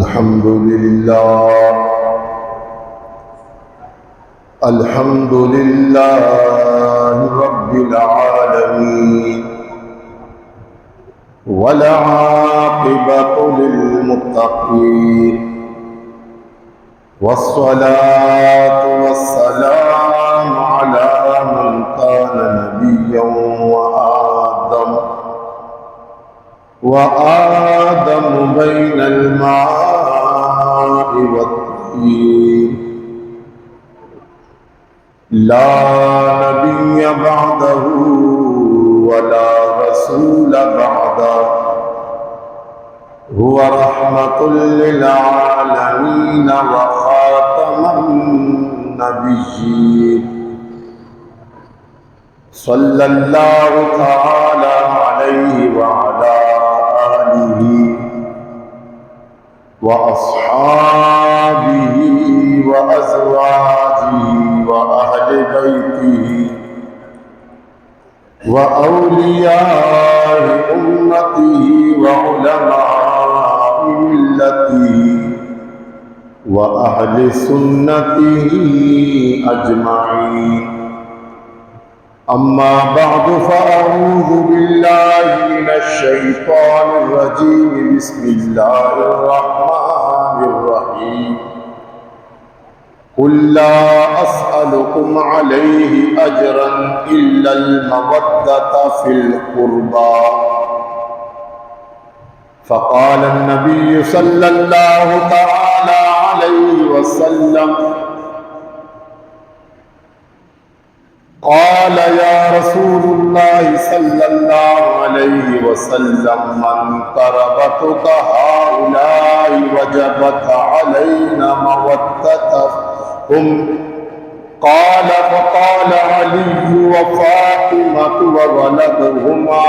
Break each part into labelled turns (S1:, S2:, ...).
S1: الحمد لله رب العالمين والعاقبة للمتقين والصلاة والسلام على من كان نبيا وآدم بين الماء والطين لا نبي بعده ولا رسول بعده هو رحمة للعالمين وخاتم النبيين صلى الله تعالى عليه وعلى آله وأصحابه وأزواجه وأهل بيته وأولياء أمته وعلماء ملته وأهل سنته أجمعين أما بعد فأعوذ بالله من الشيطان الرجيم بسم الله الرحمن الرحيم قل لا أسألكم عليه أجرا إلا المودة في القربى فقال النبي صلى الله تعالى عليه وسلم قال يا رسول الله صلى الله عليه وسلم من قربتك هؤلاء وجبت علينا مودتهم قال فقال علي وفاطمة وولدهما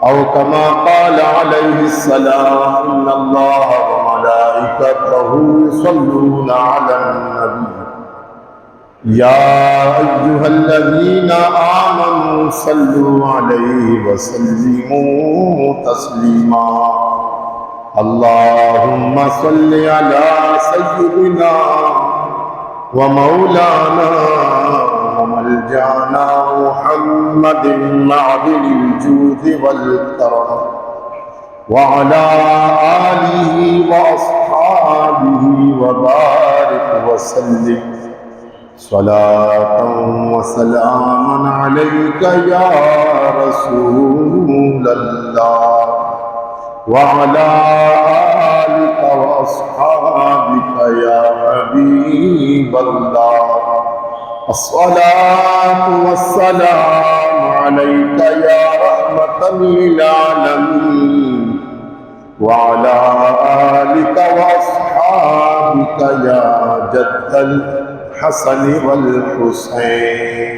S1: أو كما قال عليه السلام إن الله وملائكته يصلون على النبي يا أيها الذين آمنوا صلوا عليه وسلموا تسليما اللهم صل على سيدنا ومولانا وملجأنا محمد معدن الجود والكرم وعلى آله وأصحابه وبارك وسلم صلاة وسلاما عليك يا رسول الله وعلى آلك وأصحابك يا حبيب الله الصلاة والسلام عليك يا رحمة للعالمين وعلى آلك وأصحابك يا جد الحسن والحسين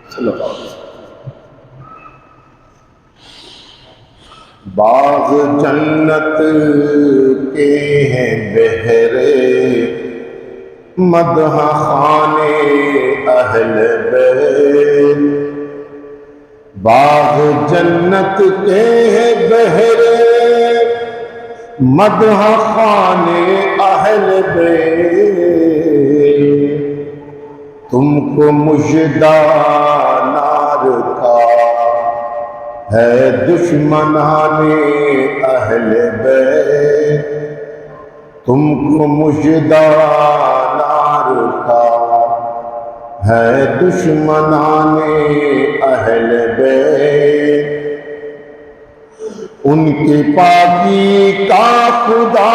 S1: صلی اللہ علیہ وسلم باغ جنت کے ہیں بہرے مدح خانے اہل بیت باغ جنت کے ہیں بہرے مدح خانے اہل بیت تم کو مژدہ نار کا ہے دشمنان اہل بیت تم کو مژدہ نار کا ہے دشمنان اہل بیت ان کی پاکی کا خدا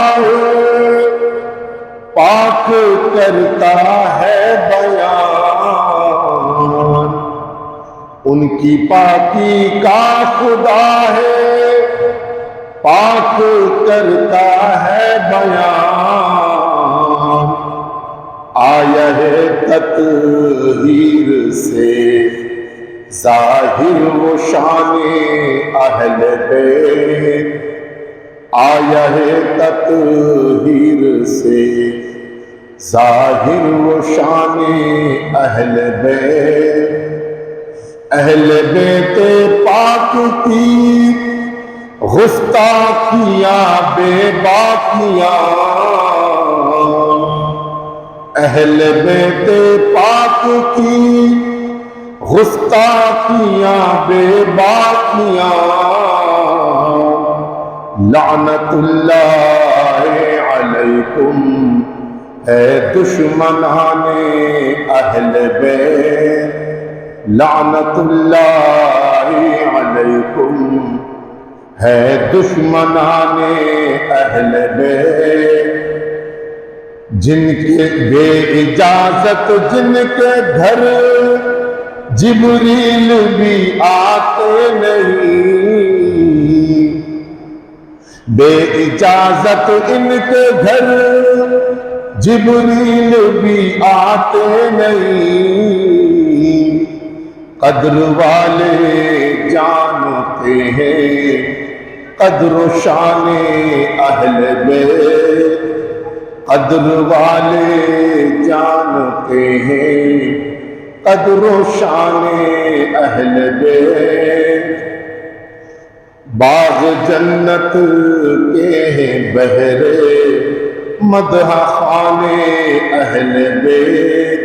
S1: پاک کرتا ہے بیان ان کی پاکی کا خدا ہے پاک کرتا ہے بیان آیا ہے تطہیر سے ظاہر و شان اہل بیت آیا ہے تطہیر سے ظاہر و شان اہل بیت اہل بیت پاک کی گستاخیاں بے باک باقیاں اہل بیت پاک کی گستاخیاں بے باقیاں لعنت اللہ علیکم اے دشمنان اہل بیت لعنت اللہ علیکم ہے دشمنان اہل بیت جن کے بے اجازت جن کے گھر جبریل بھی آتے نہیں بے اجازت ان کے گھر جبریل بھی آتے نہیں قدر والے جانتے ہیں قدر و شان اہل بیت قدر والے جانتے ہیں قدر و شان اہل بیت باغ جنت کے ہیں بہرے مدح خانے اہل بیت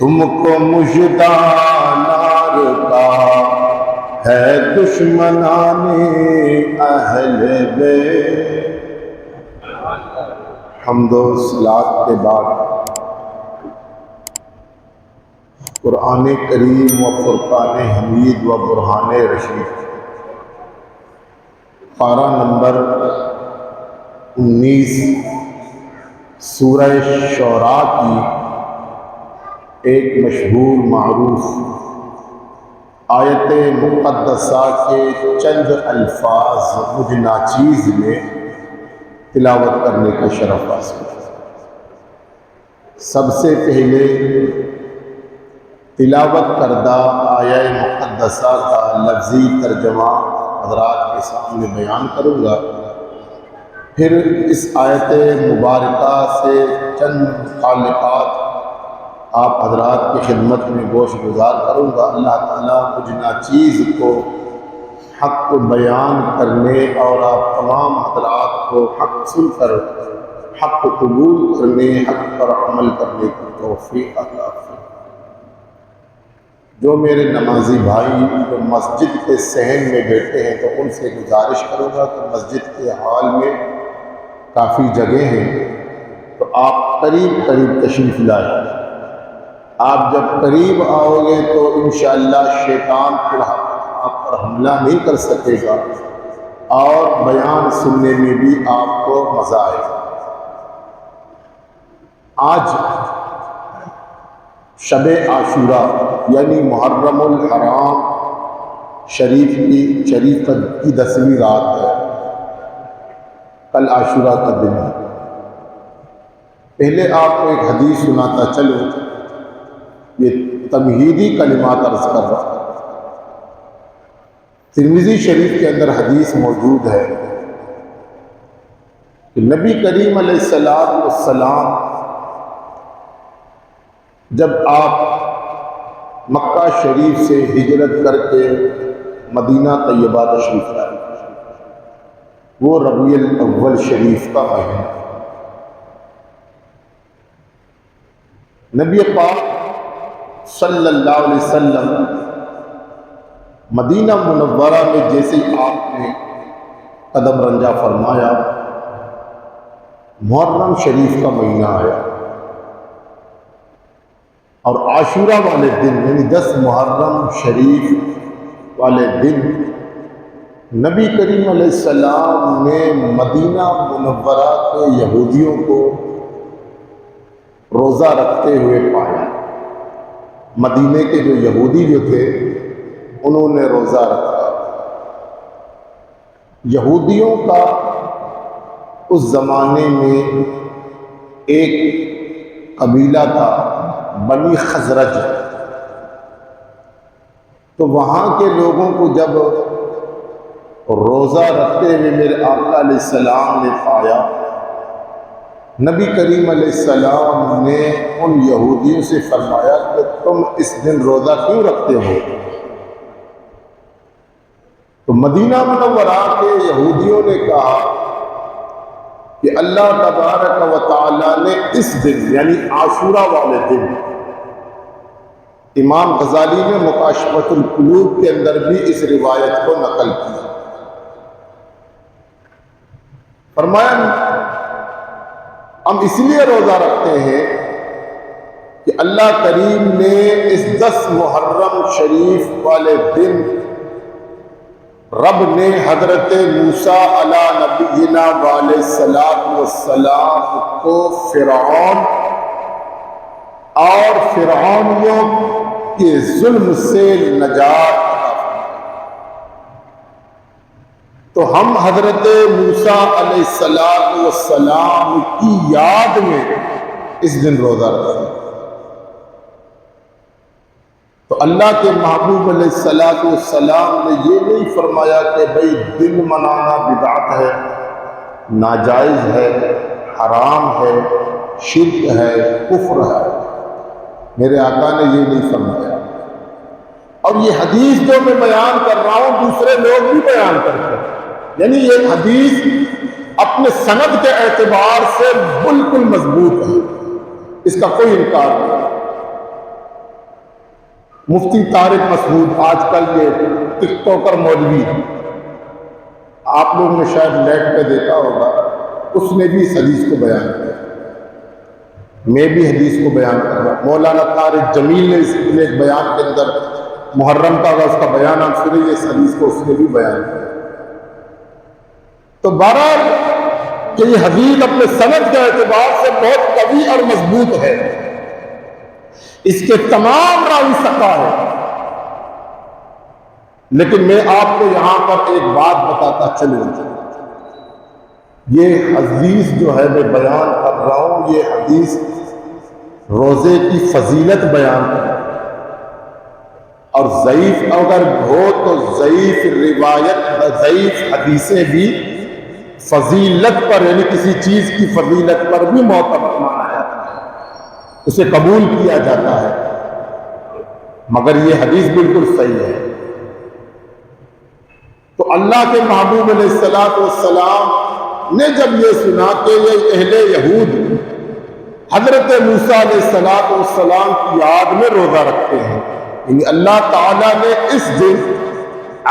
S1: تم کو مژدہ نار کا ہے دشمنان اہل بیت۔ حمد و صلات کے بعد قرآن کریم و فرقان حمید و برہان رشید پارہ نمبر 19 سورہ شعراء کی ایک مشہور معروف آیت مقدسہ کے چند الفاظ مجھے ناچیز میں تلاوت کرنے کا شرف حاصل ہے۔ سب سے پہلے تلاوت کردہ آیہ مقدسہ کا لفظی ترجمہ حضرات کے سامنے بیان کروں گا، پھر اس آیت مبارکہ سے چند متعلقات آپ حضرات کی خدمت میں گوش گزار کروں گا۔ اللہ تعالیٰ مجھ ناچیز کو حق کو بیان کرنے اور آپ تمام حضرات کو حق سن کر حق کو قبول کرنے حق پر عمل کرنے کی توفیق عطا فرمائے۔ جو میرے نمازی بھائی جو مسجد کے صحن میں بیٹھے ہیں تو ان سے گزارش کروں گا کہ مسجد کے حال میں کافی جگہ ہیں تو آپ قریب تشریف لائیں۔ آپ جب قریب آؤ گے تو انشاءاللہ شیطان پھر آپ پر حملہ نہیں کر سکے گا اور بیان سننے میں بھی آپ کو مزہ آئے گا۔ آج شب عاشوراء یعنی محرم الحرام شریف کی 10ویں رات ہے، کل عاشوراء کا دن ہے۔ پہلے آپ کو ایک حدیث سناتا چلو، یہ تمہیدی کلمات عرض کر رہا ہوں۔ ترمذی شریف کے اندر حدیث موجود ہے کہ نبی کریم علیہ السلام جب آپ مکہ شریف سے ہجرت کر کے مدینہ طیبہ تشریف لائے، وہ ربیع الاول شریف کا مہینہ، نبی پاک صلی اللہ علیہ وسلم مدینہ منورہ میں جیسے آپ نے قدم رنجہ فرمایا، محرم شریف کا مہینہ آیا اور عاشوراء والے دن یعنی 10 محرم شریف والے دن نبی کریم علیہ السلام نے مدینہ منورہ کے یہودیوں کو روزہ رکھتے ہوئے پایا۔ مدینے کے جو یہودی جو تھے انہوں نے روزہ رکھا۔ یہودیوں کا اس زمانے میں ایک قبیلہ تھا بنی خزرج، تو وہاں کے لوگوں کو جب روزہ رکھتے ہوئے میرے آقا علیہ السلام نے پایا، نبی کریم علیہ السلام نے ان یہودیوں سے فرمایا کہ تم اس دن روزہ کیوں رکھتے ہو؟ تو مدینہ منورہ کے یہودیوں نے کہا کہ اللہ تبارک و تعالیٰ نے اس دن یعنی عاشورہ والے دن، امام غزالی نے مکاشفۃ القلوب کے اندر بھی اس روایت کو نقل کیا، فرمایا ہم اس لیے روزہ رکھتے ہیں کہ اللہ کریم نے اس 10 محرم شریف والے دن رب نے حضرت موسیٰ علیہ نبینا علیہ السلام کو فرعون اور فرعونیوں کے ظلم سے نجات عطا فرمائی۔ تو ہم حضرت موسیٰ علیہ السلام کی یاد میں اس دن روزہ رکھتے ہیں۔ تو اللہ کے محبوب علیہ السلام نے یہ نہیں فرمایا کہ بھئی دن منانا بدعت ہے، ناجائز ہے، حرام ہے، شرک ہے، کفر ہے۔ میرے آقا نے یہ نہیں فرمایا، اور یہ حدیث جو میں بیان کر رہا ہوں دوسرے لوگ بھی بیان کرتے ہیں، یعنی یہ حدیث اپنے سند کے اعتبار سے بالکل مضبوط ہے، اس کا کوئی انکار نہیں۔ مفتی طارق مسعود آج کل یہ ٹک ٹاکر مولوی، آپ لوگوں نے شاید نیٹ پہ دیکھا ہوگا، اس نے بھی اس حدیث کو بیان کیا، میں بھی حدیث کو بیان کر رہا ہوں۔ مولانا طارق جمیل نے اس ایک بیان کے اندر محرم کا اس کا بیان آپ سنیں، اس حدیث کو اس نے بھی بیان کیا۔ تو بہرحال کہ یہ حدیث اپنے سند کے اعتبار سے بہت قوی اور مضبوط ہے، اس کے تمام راوی ثقہ ہے، لیکن میں آپ کو یہاں پر ایک بات بتاتا چلوں، یہ حدیث جو ہے میں بیان کر رہا ہوں، یہ حدیث روزے کی فضیلت بیان کر رہا ہوں، اور ضعیف اگر ہو تو ضعیف روایت، ضعیف حدیثیں بھی فضیلت پر یعنی کسی چیز کی فضیلت پر بھی معتبر مانا جاتا ہے، اسے قبول کیا جاتا ہے، مگر یہ حدیث بالکل صحیح ہے۔ تو اللہ کے محبوب علیہ السلام نے جب یہ سنا کہ یہ اہل یہود حضرت موسیٰ علیہ السلام کی یاد میں روزہ رکھتے ہیں، یعنی اللہ تعالیٰ نے اس دن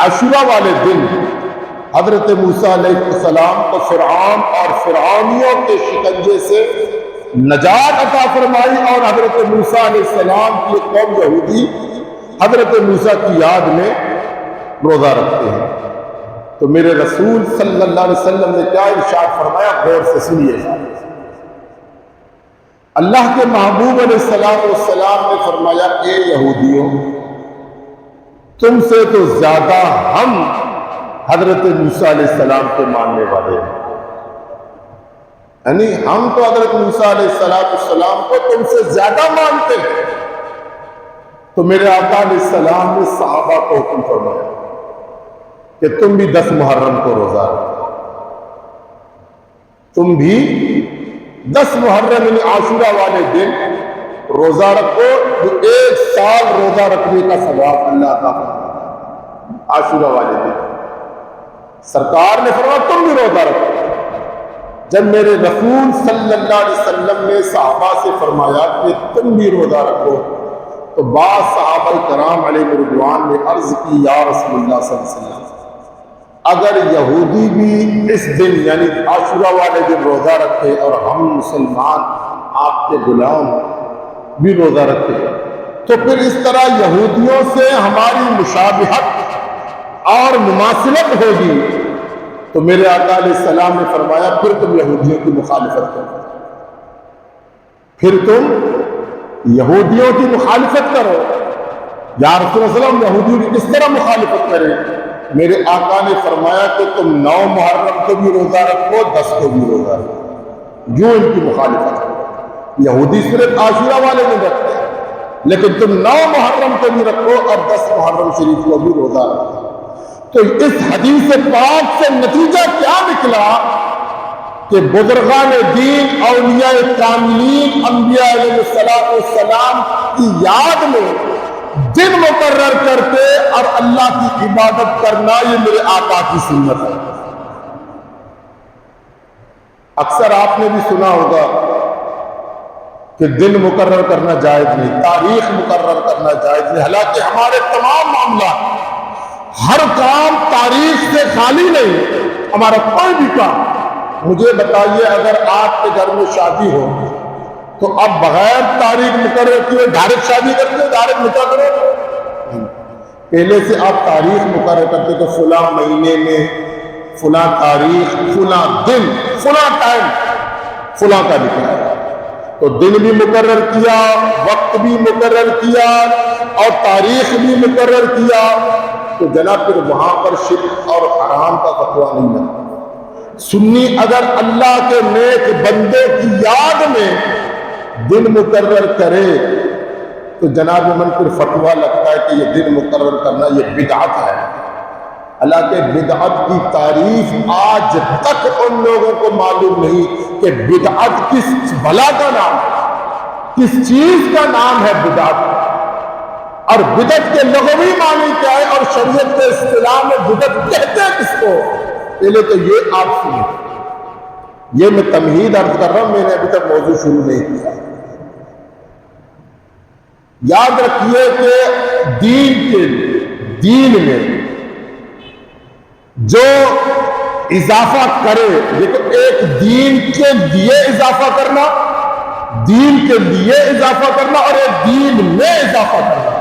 S1: عاشورہ والے دن حضرت موسیٰ علیہ السلام کو فرعون اور فرعونیوں کے شکنجے سے نجات عطا فرمائی، اور حضرت موسیٰ علیہ السلام کی قوم یہودی حضرت موسیٰ کی یاد میں روزہ رکھتے ہیں۔ تو میرے رسول صلی اللہ علیہ وسلم نے کیا ارشاد فرمایا، غور سے سنیے۔ اللہ کے محبوب علیہ السلام نے فرمایا، اے یہودیوں، تم سے تو زیادہ ہم حضرت موسیٰ علیہ السلام کے ماننے والے ہیں، یعنی ہم تو حضرت موسیٰ علیہ السلام کو تم سے زیادہ مانتے ہیں۔ تو میرے آقا علیہ السلام نے صحابہ کو حکم فرمایا کہ تم بھی 10 محرم کو روزہ رکھو، تم بھی 10 محرم یعنی عاشورہ والے دن روزہ رکھو، جو 1 سال روزہ رکھنے کا ثواب اللہ عطا فرماتا ہے۔ عاشورہ والے دن سرکار نے فرمایا تم بھی روزہ رکھو۔ جب میرے رسول صلی اللہ علیہ وسلم نے صحابہ سے فرمایا کہ تم بھی روزہ رکھو، تو بعض صحابہ کرام علیہ رضوان نے عرض کی، یا رسول اللہ صلی اللہ علیہ وسلم، اگر یہودی بھی اس دن یعنی عاشورہ والے دن روزہ رکھے اور ہم مسلمان آپ کے غلام بھی روزہ رکھے، تو پھر اس طرح یہودیوں سے ہماری مشابہت اور مماثلت ہوگی۔ تو میرے آقا علیہ السلام نے فرمایا پھر تم یہودیوں کی مخالفت کرو، پھر تم یہودیوں کی مخالفت کرو۔ یا رسول اللہ صلی اللہ علیہ وسلم، یہودیوں کی کس طرح مخالفت کریں؟ میرے آقا نے فرمایا کہ تم 9 محرم کو بھی روزہ رکھو، 10 کو بھی روزہ رکھو، جو ان کی مخالفت کرو۔ یہودی صرف عاشورہ والے دن رکھتے ہیں، لیکن تم 9 محرم کو بھی رکھو اور 10 محرم شریف کو بھی روزہ رکھو۔ تو اس حدیث پاک سے نتیجہ کیا نکلا کہ بزرگان دین، اولیاء کاملین، انبیاء علیہ السلام کی یاد میں دن مقرر کر کے اور اللہ کی عبادت کرنا، یہ میرے آقا کی سنت ہے۔ اکثر آپ نے بھی سنا ہوگا کہ دن مقرر کرنا جائز نہیں، تاریخ مقرر کرنا جائز نہیں، حالانکہ ہمارے تمام معاملات، ہر کام تاریخ سے خالی نہیں، ہمارا کوئی بھی کام۔ مجھے بتائیے اگر آپ کے گھر میں شادی ہو تو اب بغیر تاریخ مقرر کیے ڈائریکٹ شادی کرتے، ڈائریکٹ نکاح کرو؟ پہلے سے آپ تاریخ مقرر کرتے تو فلاں مہینے میں فلاں تاریخ، فلاں دن، فلاں ٹائم فلاں کا نکاح ہے، تو دن بھی مقرر کیا، وقت بھی مقرر کیا اور تاریخ بھی مقرر کیا، تو جناب پھر وہاں پر شرک اور حرام کا فتویٰ نہیں لگتا۔ سنی اگر اللہ کے نیک بندے کی یاد میں دن مقرر کرے تو جناب من پھر فتویٰ لگتا ہے کہ یہ دن مقرر کرنا یہ بدعت ہے۔ حالانکہ بدعت کی تعریف آج تک ان لوگوں کو معلوم نہیں کہ بدعت کس بلا کا نام ہے، کس چیز کا نام ہے بدعت، اور بدعت کے لغوی معنی کیا ہے اور شریعت کے اصطلاح میں بدعت کہتے ہیں کس کو۔ پہلے تو یہ آپ سنیں، یہ میں تمہید عرض کر رہا ہوں، میں نے ابھی تک موضوع شروع نہیں کیا۔ یاد رکھیے کہ دین میں جو اضافہ کرے، دیکھو ایک دین کے لیے اضافہ کرنا، دین کے لیے اضافہ کرنا اور ایک دین میں اضافہ کرنا،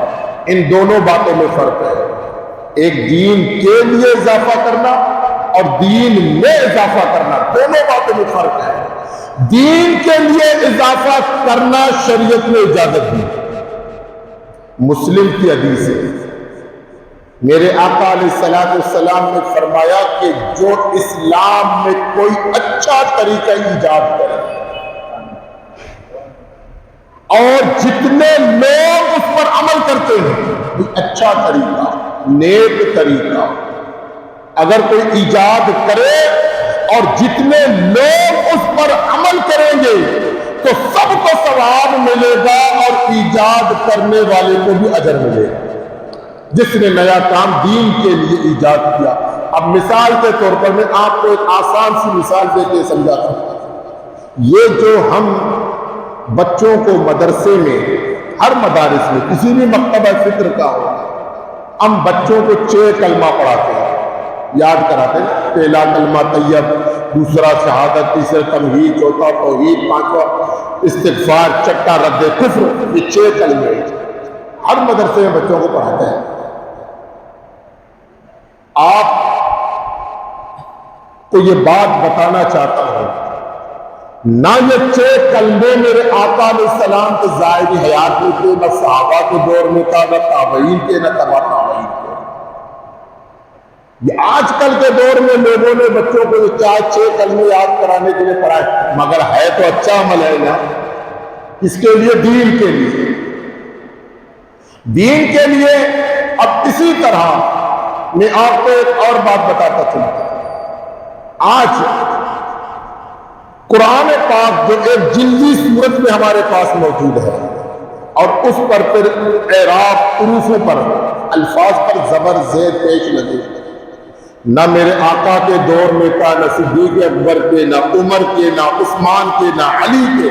S1: ان دونوں باتوں میں فرق ہے۔ ایک دین کے لیے اضافہ کرنا اور دین میں اضافہ کرنا، دونوں باتوں میں فرق ہے۔ دین کے لیے اضافہ کرنا شریعت نے اجازت دی، مسلم کی حدیث ہے، میرے آقا علیہ السلام نے فرمایا کہ جو اسلام میں کوئی اچھا طریقہ ایجاد کرے اور جتنے لوگ اس پر عمل کرتے ہیں، اچھا طریقہ، نیک طریقہ اگر کوئی ایجاد کرے اور جتنے لوگ اس پر عمل کریں گے تو سب کو ثواب ملے گا اور ایجاد کرنے والے کو بھی اجر ملے گا، جس نے نیا کام دین کے لیے ایجاد کیا۔ اب مثال کے طور پر میں آپ کو ایک آسان سی مثال دے کے سمجھاتا ہوں۔ یہ جو ہم بچوں کو مدرسے میں، ہر مدارس میں کسی بھی مکتبہ فکر کا ہو، ہم بچوں کو 6 کلمہ پڑھاتے ہیں، یاد کراتے ہیں، پہلا کلمہ طیب، دوسرا شہادت، تیسرا تمہید، چوتھا توحید، پانچواں استغفار، چھٹا رد کفر، یہ 6 کلمے ہر مدرسے میں بچوں کو پڑھاتے ہیں۔ آپ کو یہ بات بتانا چاہتا ہوں، نہ یہ 6 کلمے میرے آقا علیہ السلام کے ظاہری حیات میں تھے، نہ صحابہ کے دور میں تھا، نہ تابعین کے، نہ تبع تابعین کے۔ یہ آج کل کے دور میں لوگوں نے بچوں کو 6 کلمے یاد کرانے کے لیے پڑھائے، مگر ہے تو اچھا عمل ہے نا، اس کے لیے دین کے لیے، دین کے لیے۔ اب اسی طرح میں آپ کو ایک اور بات بتاتا چلتا، آج قرآن پاک جو ایک جلدی صورت میں ہمارے پاس موجود ہے اور اس پر پھر اعراب، حروفوں پر، الفاظ پر زبر زیر پیش لگے، نہ میرے آقا کے دور میں تھا، نہ صدیق اکبر کے، نہ عمر کے، نہ عثمان کے، نہ علی کے،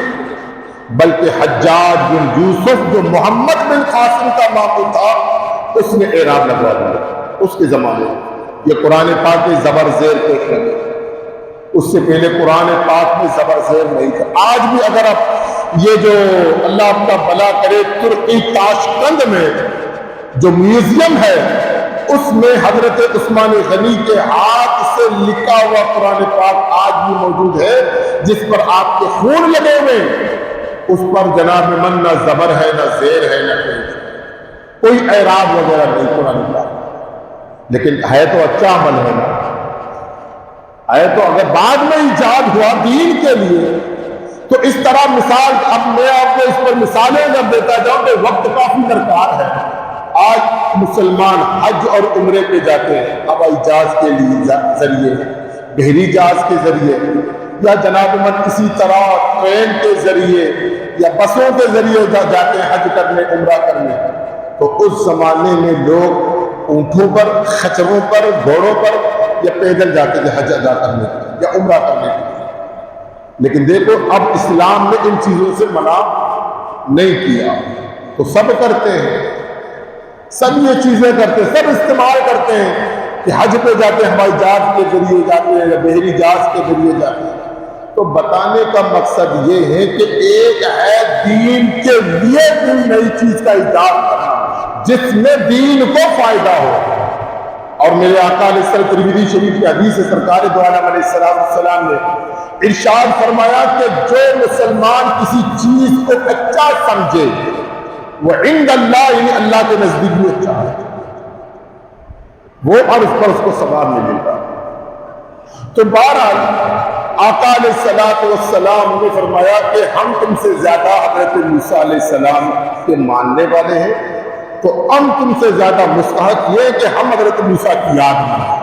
S1: بلکہ حجاج بن یوسف جو محمد بن قاسم کا ماموں تھا اس نے اعراب لگوا دیا اس کے زمانے میں۔ یہ قرآن پاک میں زبر زیر پیش لگے، اس سے پہلے قرآن پاک میں زبر زیر نہیں تھا۔ آج بھی اگر آپ یہ جو اللہ آپ کا بھلا کرے ترکی تاشقند میں جو میوزیم ہے اس میں حضرت عثمان غنی کے ہاتھ سے لکھا ہوا قرآن پاک آج بھی موجود ہے، جس پر آپ کے خون لگے ہوئے، اس پر جناب من نہ زبر ہے، نہ زیر ہے، نہ کوئی اعراب وغیرہ نہیں قرآن پاک، لیکن ہے تو اچھا عمل ہے نا، ہے تو اگر بعد میں ایجاد ہوا دین کے لیے تو اس طرح مثال، اب میں آپ کو اس پر مثالیں اگر دیتا جاؤں تو وقت کافی درکار ہے۔ آج مسلمان حج اور عمرے پہ جاتے ہیں ہوائی جہاز کے لیے ذریعے، بحری جہاز کے ذریعے، یا جناب من اسی طرح ٹرین کے ذریعے یا بسوں کے ذریعے جاتے ہیں حج کرنے، عمرہ کرنے۔ تو اس زمانے میں لوگ اونٹوں پر، خچروں پر، گھوڑوں پر یا پیدل جاتے تھے حج ادا کرنے کے یا عمرہ کرنے کے لیے۔ لیکن دیکھو اب اسلام نے ان چیزوں سے منع نہیں کیا، تو سب کرتے ہیں، سب یہ چیزیں کرتے ہیں، سب استعمال کرتے ہیں کہ حج پہ جاتے ہیں ہوائی جہاز کے ذریعے جاتے ہیں یا بحری جہاز کے ذریعے جاتے ہیں۔ تو بتانے کا مقصد یہ ہے کہ ایک ہے دین کے لیے کوئی نئی چیز کا ایجاد کرنا جس میں دین کو فائدہ ہو۔ اور میرے آقا علیہ السلام ترمذی شریف کی حدیث ہے، سرکار دو عالم علیہ السلام نے ارشاد فرمایا کہ جو مسلمان کسی چیز کو اچھا سمجھے وہ عند اللہ، یعنی اللہ کے نزدیک بھی اچھا ہے، وہ اور اس پر اس کو ثواب ملے گا۔ تو بہرحال آقا علیہ السلام نے فرمایا کہ ہم تم سے زیادہ حضرت موسیٰ علیہ السلام کے ماننے والے ہیں، تو ہم تم سے زیادہ مستحق یہ کہ ہم حضرت موسیٰ کی یاد منائیں۔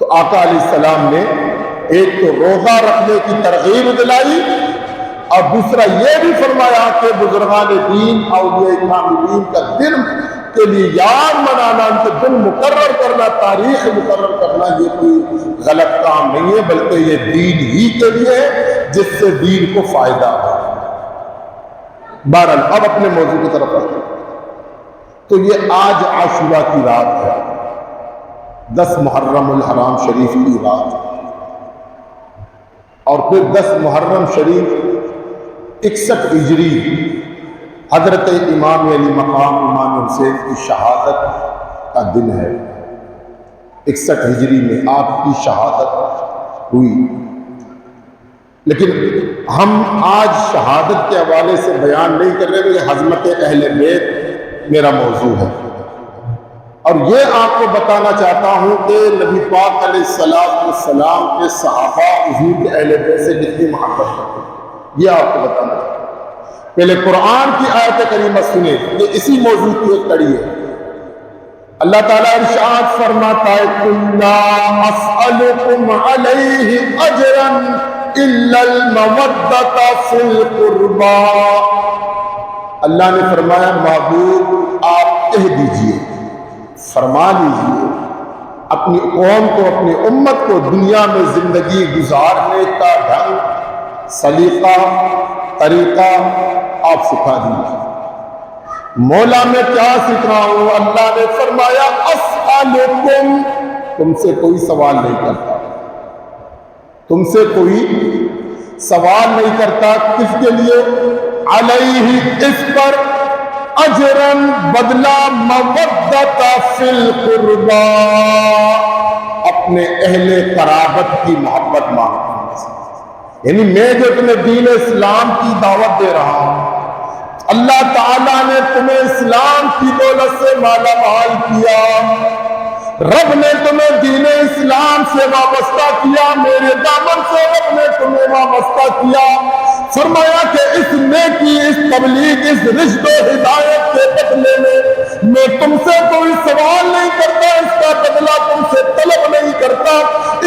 S1: تو آقا علیہ السلام نے ایک تو روزہ رکھنے کی ترغیب دلائی، اور دوسرا یہ بھی فرمایا کہ بزرگان دین اولیاء کاملین کا دن کے لیے یاد منانا، ان کے دن مقرر کرنا، تاریخ مقرر کرنا، یہ کوئی غلط کام نہیں ہے، بلکہ یہ دین ہی کے لیے ہے جس سے دین کو فائدہ ہو۔ بہرحال اب اپنے موضوع کی طرف آتے ہیں۔ تو یہ آج عاشورہ کی رات ہے، 10 محرم الحرام شریف کی رات، اور پھر 10 محرم شریف 61 ہجری حضرت امام علی مقام امام حسین کی شہادت کا دن ہے۔ 61 ہجری میں آپ کی شہادت ہوئی، لیکن ہم آج شہادت کے حوالے سے بیان نہیں کر رہے، یہ عظمت اہل بیت میرا موضوع ہے۔ اور یہ آپ کو بتانا چاہتا ہوں کہ نبی پاک علیہ السلام کے صحابہ حضور کے اہل بیت سے کتنی محبت کرتے ہیں، یہ آپ کو بتانا چاہتا ہوں۔ پہلے قرآن کی آیت کریمہ سنیں، یہ اسی موضوع کی ایک کڑی ہے۔ اللہ تعالیٰ ارشاد فرماتا ہے قُلْ لَا أَسْأَلُكُمْ عَلَيْهِ أَجْرًا إِلَّا الْمَوَدَّةَ فِي الْقُرْبَى۔ اللہ نے فرمایا معبود آپ کہہ دیجئے، فرما لیجئے اپنی قوم کو، اپنی امت کو دنیا میں زندگی گزارنے کا ڈھنگ، سلیقہ، طریقہ آپ سکھا دیجئے۔ مولا میں کیا سکھاؤں؟ اللہ نے فرمایا اسألکم، تم سے کوئی سوال نہیں کرتا، تم سے کوئی سوال نہیں کرتا، کس کے لیے؟ علیہ، اس پر، اجرن، بدلہ، مودۃ فی القربى، اپنے اہل قرابت کی محبت مانگتا ہوں۔ یعنی میں جو تمہیں دین اسلام کی دعوت دے رہا ہوں، اللہ تعالیٰ نے تمہیں اسلام کی دولت سے مالا مال کیا، رب نے تمہیں دین اسلام سے وابستہ کیا، میرے دامن سے رب نے تمہیں وابستہ کیا۔ فرمایا کہ اس نیکی، اس تبلیغ، اس رشد و ہدایت کے بدلے میں تم سے کوئی سوال نہیں کرتا، اس کا بدلہ تم سے طلب نہیں کرتا،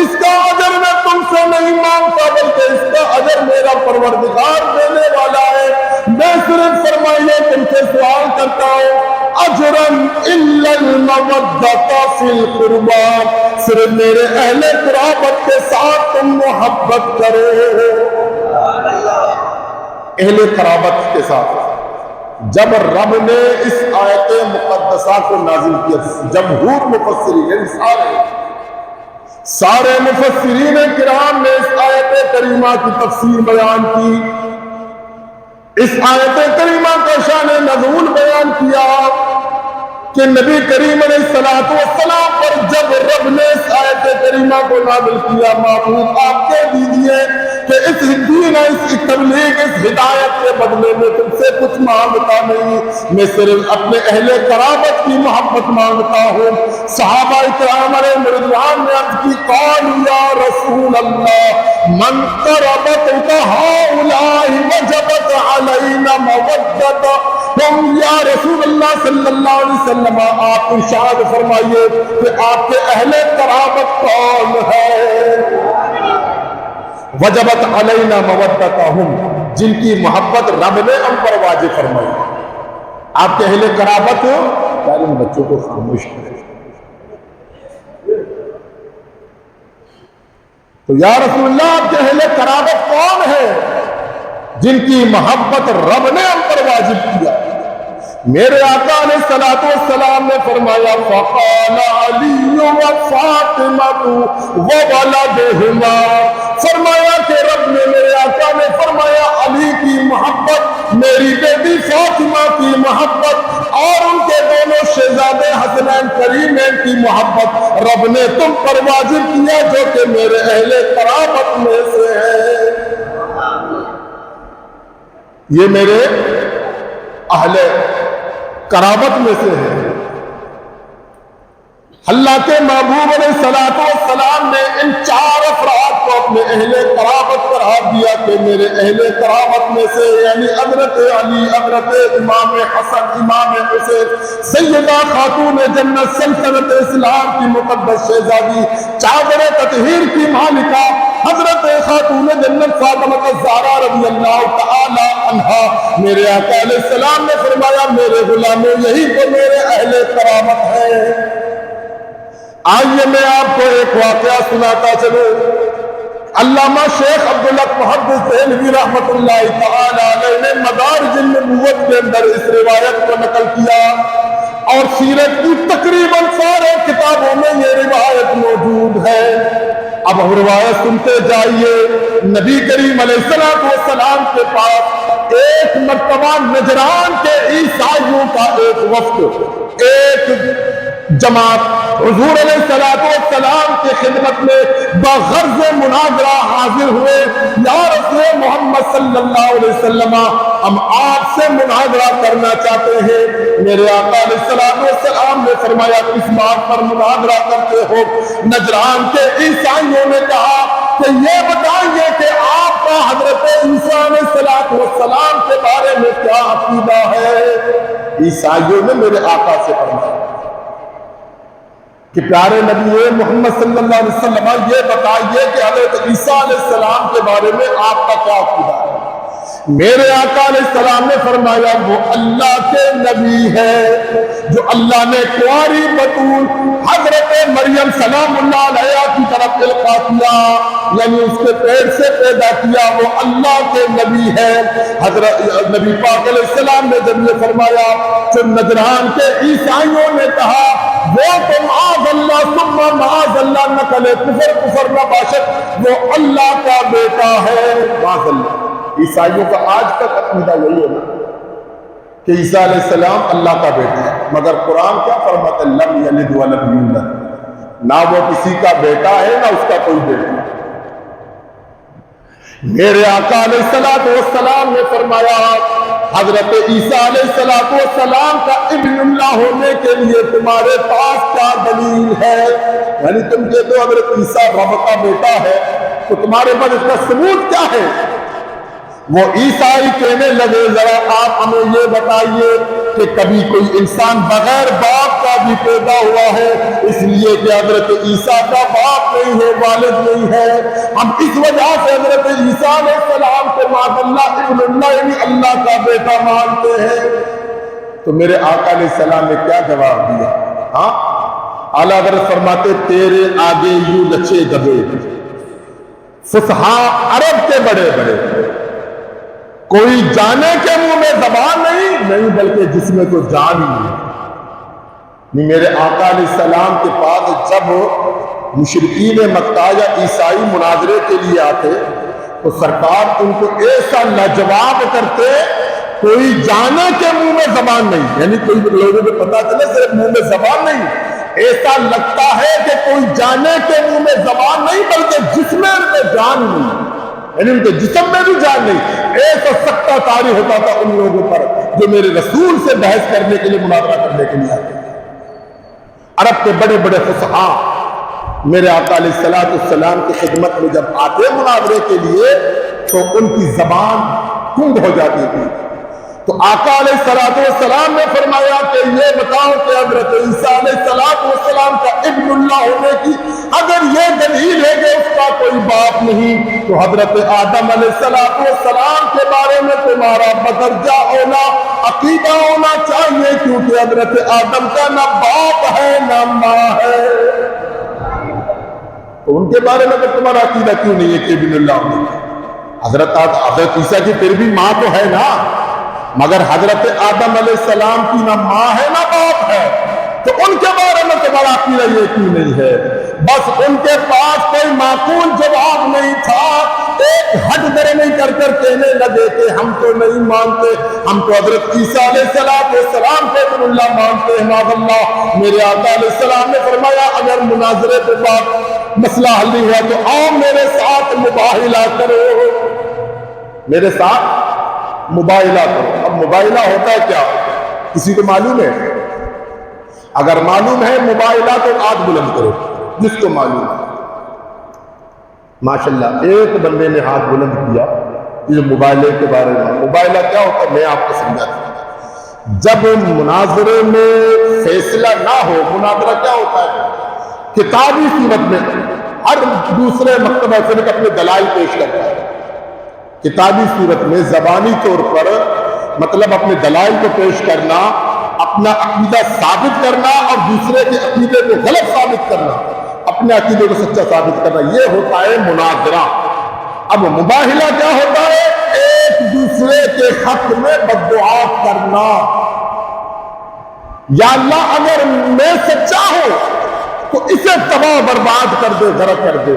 S1: اس کا اجر میں تم سے نہیں مانگتا، بلکہ اس کا اجر میرا پروردگار دینے والا ہے۔ میں صرف فرمائیے تم سے سوال کرتا ہوں، اجرن الا المودۃ فی القربى، صرف میرے اہل قرابت کے ساتھ تم محبت کرو، اہل قرابت کے ساتھ۔ جب رب نے اس آیت مقدسہ کو نازل کیا، جمہور مفسرین، سارے مفسرین کرام نے اس آیت کریمہ کی تفسیر بیان کی، اس آیت کریمہ کا شان نزول بیان کیا کہ نبی کریم علیہ السلام پر جب رب نے اس آیت کریمہ کو نازل کیا، معبود آپ کہہ دیجئے کہ اس دین، اس تبلیغ، اس ہدایت کے بدلے میں تم سے کچھ مانگتا نہیں، میں صرف اپنے اہل قرابت کی محبت مانگتا ہوں۔ صحابہ کرام علیہم رضوان نے عرض کی، قالوا یا رسول اللہ من قربتک ہؤلاء وجبت علینا مودۃ، تم یا رسول اللہ صلی اللہ علیہ وسلم آپ ارشاد فرمائیے کہ آپ کے اہل قرابت کون ہے؟ وجبت علینا مودتہم، جن کی محبت رب نے ہم پر واجب فرمائی۔ آپ کے اہل قرابت ہو، یار ان بچوں کو خاموش کریں۔ تو یا رسول اللہ آپ کے اہل قرابت کون ہے جن کی محبت رب نے ہم پر واجب کیا؟ میرے آقا علیہ الصلوۃ والسلام نے فرمایا فقال علی و فاطمہ وولدہما، فرمایا کہ رب نے، میرے آقا نے فرمایا علی کی محبت، میری بیٹی فاطمہ کی محبت اور ان کے دونوں شہزادے حسنین کریمین کی محبت رب نے تم پر واجب کیا جو کہ میرے اہل قرابت میں سے ہے۔ یہ میرے اہل قرابت میں سے ہے۔ اللہ کے محبوب علیہ الصلوۃ والسلام نے ان چار افراد کو اپنے اہل قرابت قرار دیا کہ میرے اہل قرابت میں سے، یعنی حضرت علی، حضرت امام حسن، امام حسین، سیدہ خاتون جنت، سلطنت اسلام کی مقدس شہزادی، چادر تطہیر کی مالکہ حضرت خاتون جنت فاطمہ الزہرا رضی اللہ تعالی عنہا، میرے آقا علیہ السلام نے فرمایا میرے غلاموں یہی تو میرے اہل قرابت ہے۔ آئیے میں آپ کو ایک واقعہ سناتا چلوں۔ علامہ شیخ عبدالحق محدث دہلوی رحمۃ اللہ تعالی علیہ نے مدارج النبوت کے اندر اس روایت کو نقل کیا، اور سیرت کی تقریباً سارے کتابوں میں یہ روایت موجود ہے۔ اب ہم روایت سنتے جائیے۔ نبی کریم علیہ السلام کے پاس ایک مرتبہ نجران کے عیسائیوں کا ایک وفد، ایک جماعت حضور علیہ السلام کی خدمت میں بغرض مناظرہ حاضر ہوئے۔ یا رسول محمد صلی اللہ علیہ وسلم، ہم آپ سے مناظرہ کرنا چاہتے ہیں۔ میرے آقا علیہ السلام نے فرمایا کس بات پر مناظرہ کرتے ہو؟ نجران کے عیسائیوں نے کہا کہ یہ بتائیے کہ آپ کا حضرت عیسیٰ علیہ السلام کے بارے میں کیا عقیدہ ہے؟ عیسائیوں نے میرے آقا سے فرمایا کہ پیارے نبی محمد صلی اللہ علیہ وسلم یہ بتائیے کہ حضرت عیسیٰ علیہ السلام کے بارے میں آپ کا کیا عقیدہ ہے؟ میرے آقا علیہ السلام نے فرمایا وہ اللہ کے نبی ہے جو اللہ نے کنواری بطول حضرت مریم سلام اللہ علیہ کی طرف القا کیا، یعنی اس کے پیٹ سے پیدا کیا، وہ اللہ کے نبی ہے۔ حضرت نبی پاک علیہ السلام نے جب یہ فرمایا تو نجران کے عیسائیوں نے کہا وہ تو معاذ اللہ ثم معاذ اللہ نقل کفر نباشت، وہ اللہ کا بیٹا ہے، معاذ اللہ۔ عیسائیوں کا آج تک عقیدہ یہی ہے نا کہ عیسیٰ علیہ السلام اللہ کا بیٹا ہے، مگر قرآن کیا فرماتا ہے؟ لم یلد ولم یولد، نہ وہ کسی کا بیٹا ہے نہ اس کا کوئی بیٹا ہے۔ میرے آقا علیہ السلام نے فرمایا حضرت عیسیٰ علیہ السلام کا ابن اللہ ہونے کے لیے تمہارے پاس کیا دلیل ہے؟ یعنی تم کہتے ہو حضرت عیسیٰ رب کا بیٹا ہے، تو تمہارے پاس اس کا ثبوت کیا ہے؟ وہ عیسائی کہنے لگے ذرا آپ ہمیں یہ بتائیے کہ کبھی کوئی انسان بغیر باپ کا بھی پیدا ہوا ہے، اس لیے کہ حضرت عیسیٰ کا باپ نہیں ہے، والد نہیں ہے، ہم اس وجہ سے حضرت عیسیٰ علیہ السلام کو معاذ اللہ ابن اللہ یعنی اللہ کا بیٹا مانتے ہیں۔ تو میرے آقا علیہ السلام نے کیا جواب دیا؟ ہاں، اعلیٰ حضرت فرماتے تیرے آگے یوں لچے دبے فصحاء عرب کے بڑے بڑے، کوئی جانے کے منہ میں زبان نہیں بلکہ جس میں تو جان ہی نہیں۔ میرے آقا علیہ السلام کے پاس جب مشرکین مکہ یا عیسائی مناظرے کے لیے آتے تو سرکار ان کو ایسا لاجواب کرتے، کوئی جانے کے منہ میں زبان نہیں، یعنی کوئی لوگوں کو پتا چلے صرف منہ میں زبان نہیں، ایسا لگتا ہے کہ کوئی جانے کے منہ میں زبان نہیں بلکہ جسم میں جان نہیں، یعنی ان کے جسم میں بھی جان نہیں۔ ایسا سخت طاری ہوتا تھا ان لوگوں پر جو میرے رسول سے بحث کرنے کے لیے، مناظرہ کرنے کے لیے آتے تھے۔ عرب کے بڑے بڑے فصحاء میرے آقا علیہ السلام کی خدمت میں جب آتے مناظرے کے لیے تو ان کی زبان گنگ ہو جاتی تھی۔ تو آقا علیہ السلام نے فرمایا کہ یہ بتاؤ کہ حضرت عیسیٰ علیہ السلام کا ابن اللہ ہونے کی اگر یہ دلیل ہے کہ اس کا کوئی باپ نہیں، تو حضرت آدم علیہ السلام کے بارے میں تمہارا بدرجہ ہونا عقیدہ ہونا چاہیے، کیونکہ حضرت آدم کا نہ باپ ہے نہ ماں ہے۔ تو ان کے بارے میں تمہارا عقیدہ کیوں نہیں ہے کہ ابن اللہ ہوگا؟ حضرت عیسیٰ کی پھر بھی ماں تو ہے نا، مگر حضرت آدم علیہ السلام کی نہ ماں ہے نہ باپ ہے، تو ان کے بارے میں تمہارا عقیدہ یہ کیوں نہیں ہے؟ بس ان کے پاس کوئی معقول جواب نہیں تھا، ایک ہٹ درے نہیں کر کہنے لگے کہ ہم تو نہیں مانتے، ہم تو حضرت عیسیٰ علیہ السلام کو ابن اللہ مانتے ہیں معاذ اللہ۔ میرے آقا علیہ السلام نے فرمایا اگر مناظرے کے بعد مسئلہ حل نہیں ہوا تو آؤ میرے ساتھ مباہلہ کرو، میرے ساتھ مباہلہ کرو۔ اب مباہلہ ہوتا ہے کیا؟ کسی کو معلوم ہے؟ اگر معلوم ہے مباہلہ تو ہاتھ بلند کرو جس کو معلوم ہے۔ ماشاءاللہ ایک بندے نے ہاتھ بلند کیا یہ مباہلے کے بارے میں۔ مباہلہ کیا ہوتا ہے میں آپ کو سمجھاتا ہوں۔ جب مناظرے میں فیصلہ نہ ہو، مناظرہ کیا ہوتا ہے؟ کتابی صورت میں ہر دوسرے مکتبہ سے اپنے دلائل پیش کرتا ہے، کتابی صورت میں زبانی طور پر مطلب اپنے دلائل کو پیش کرنا، اپنا عقیدہ ثابت کرنا اور دوسرے کے عقیدے کو غلط ثابت کرنا، اپنے عقیدے کو سچا ثابت کرنا، یہ ہوتا ہے مناظرہ۔ اب مباہلہ کیا ہوتا ہے؟ ایک دوسرے کے حق میں بددعا کرنا، یا اللہ اگر میں سچا ہوں تو اسے تباہ برباد کر دے، غرق کر دے،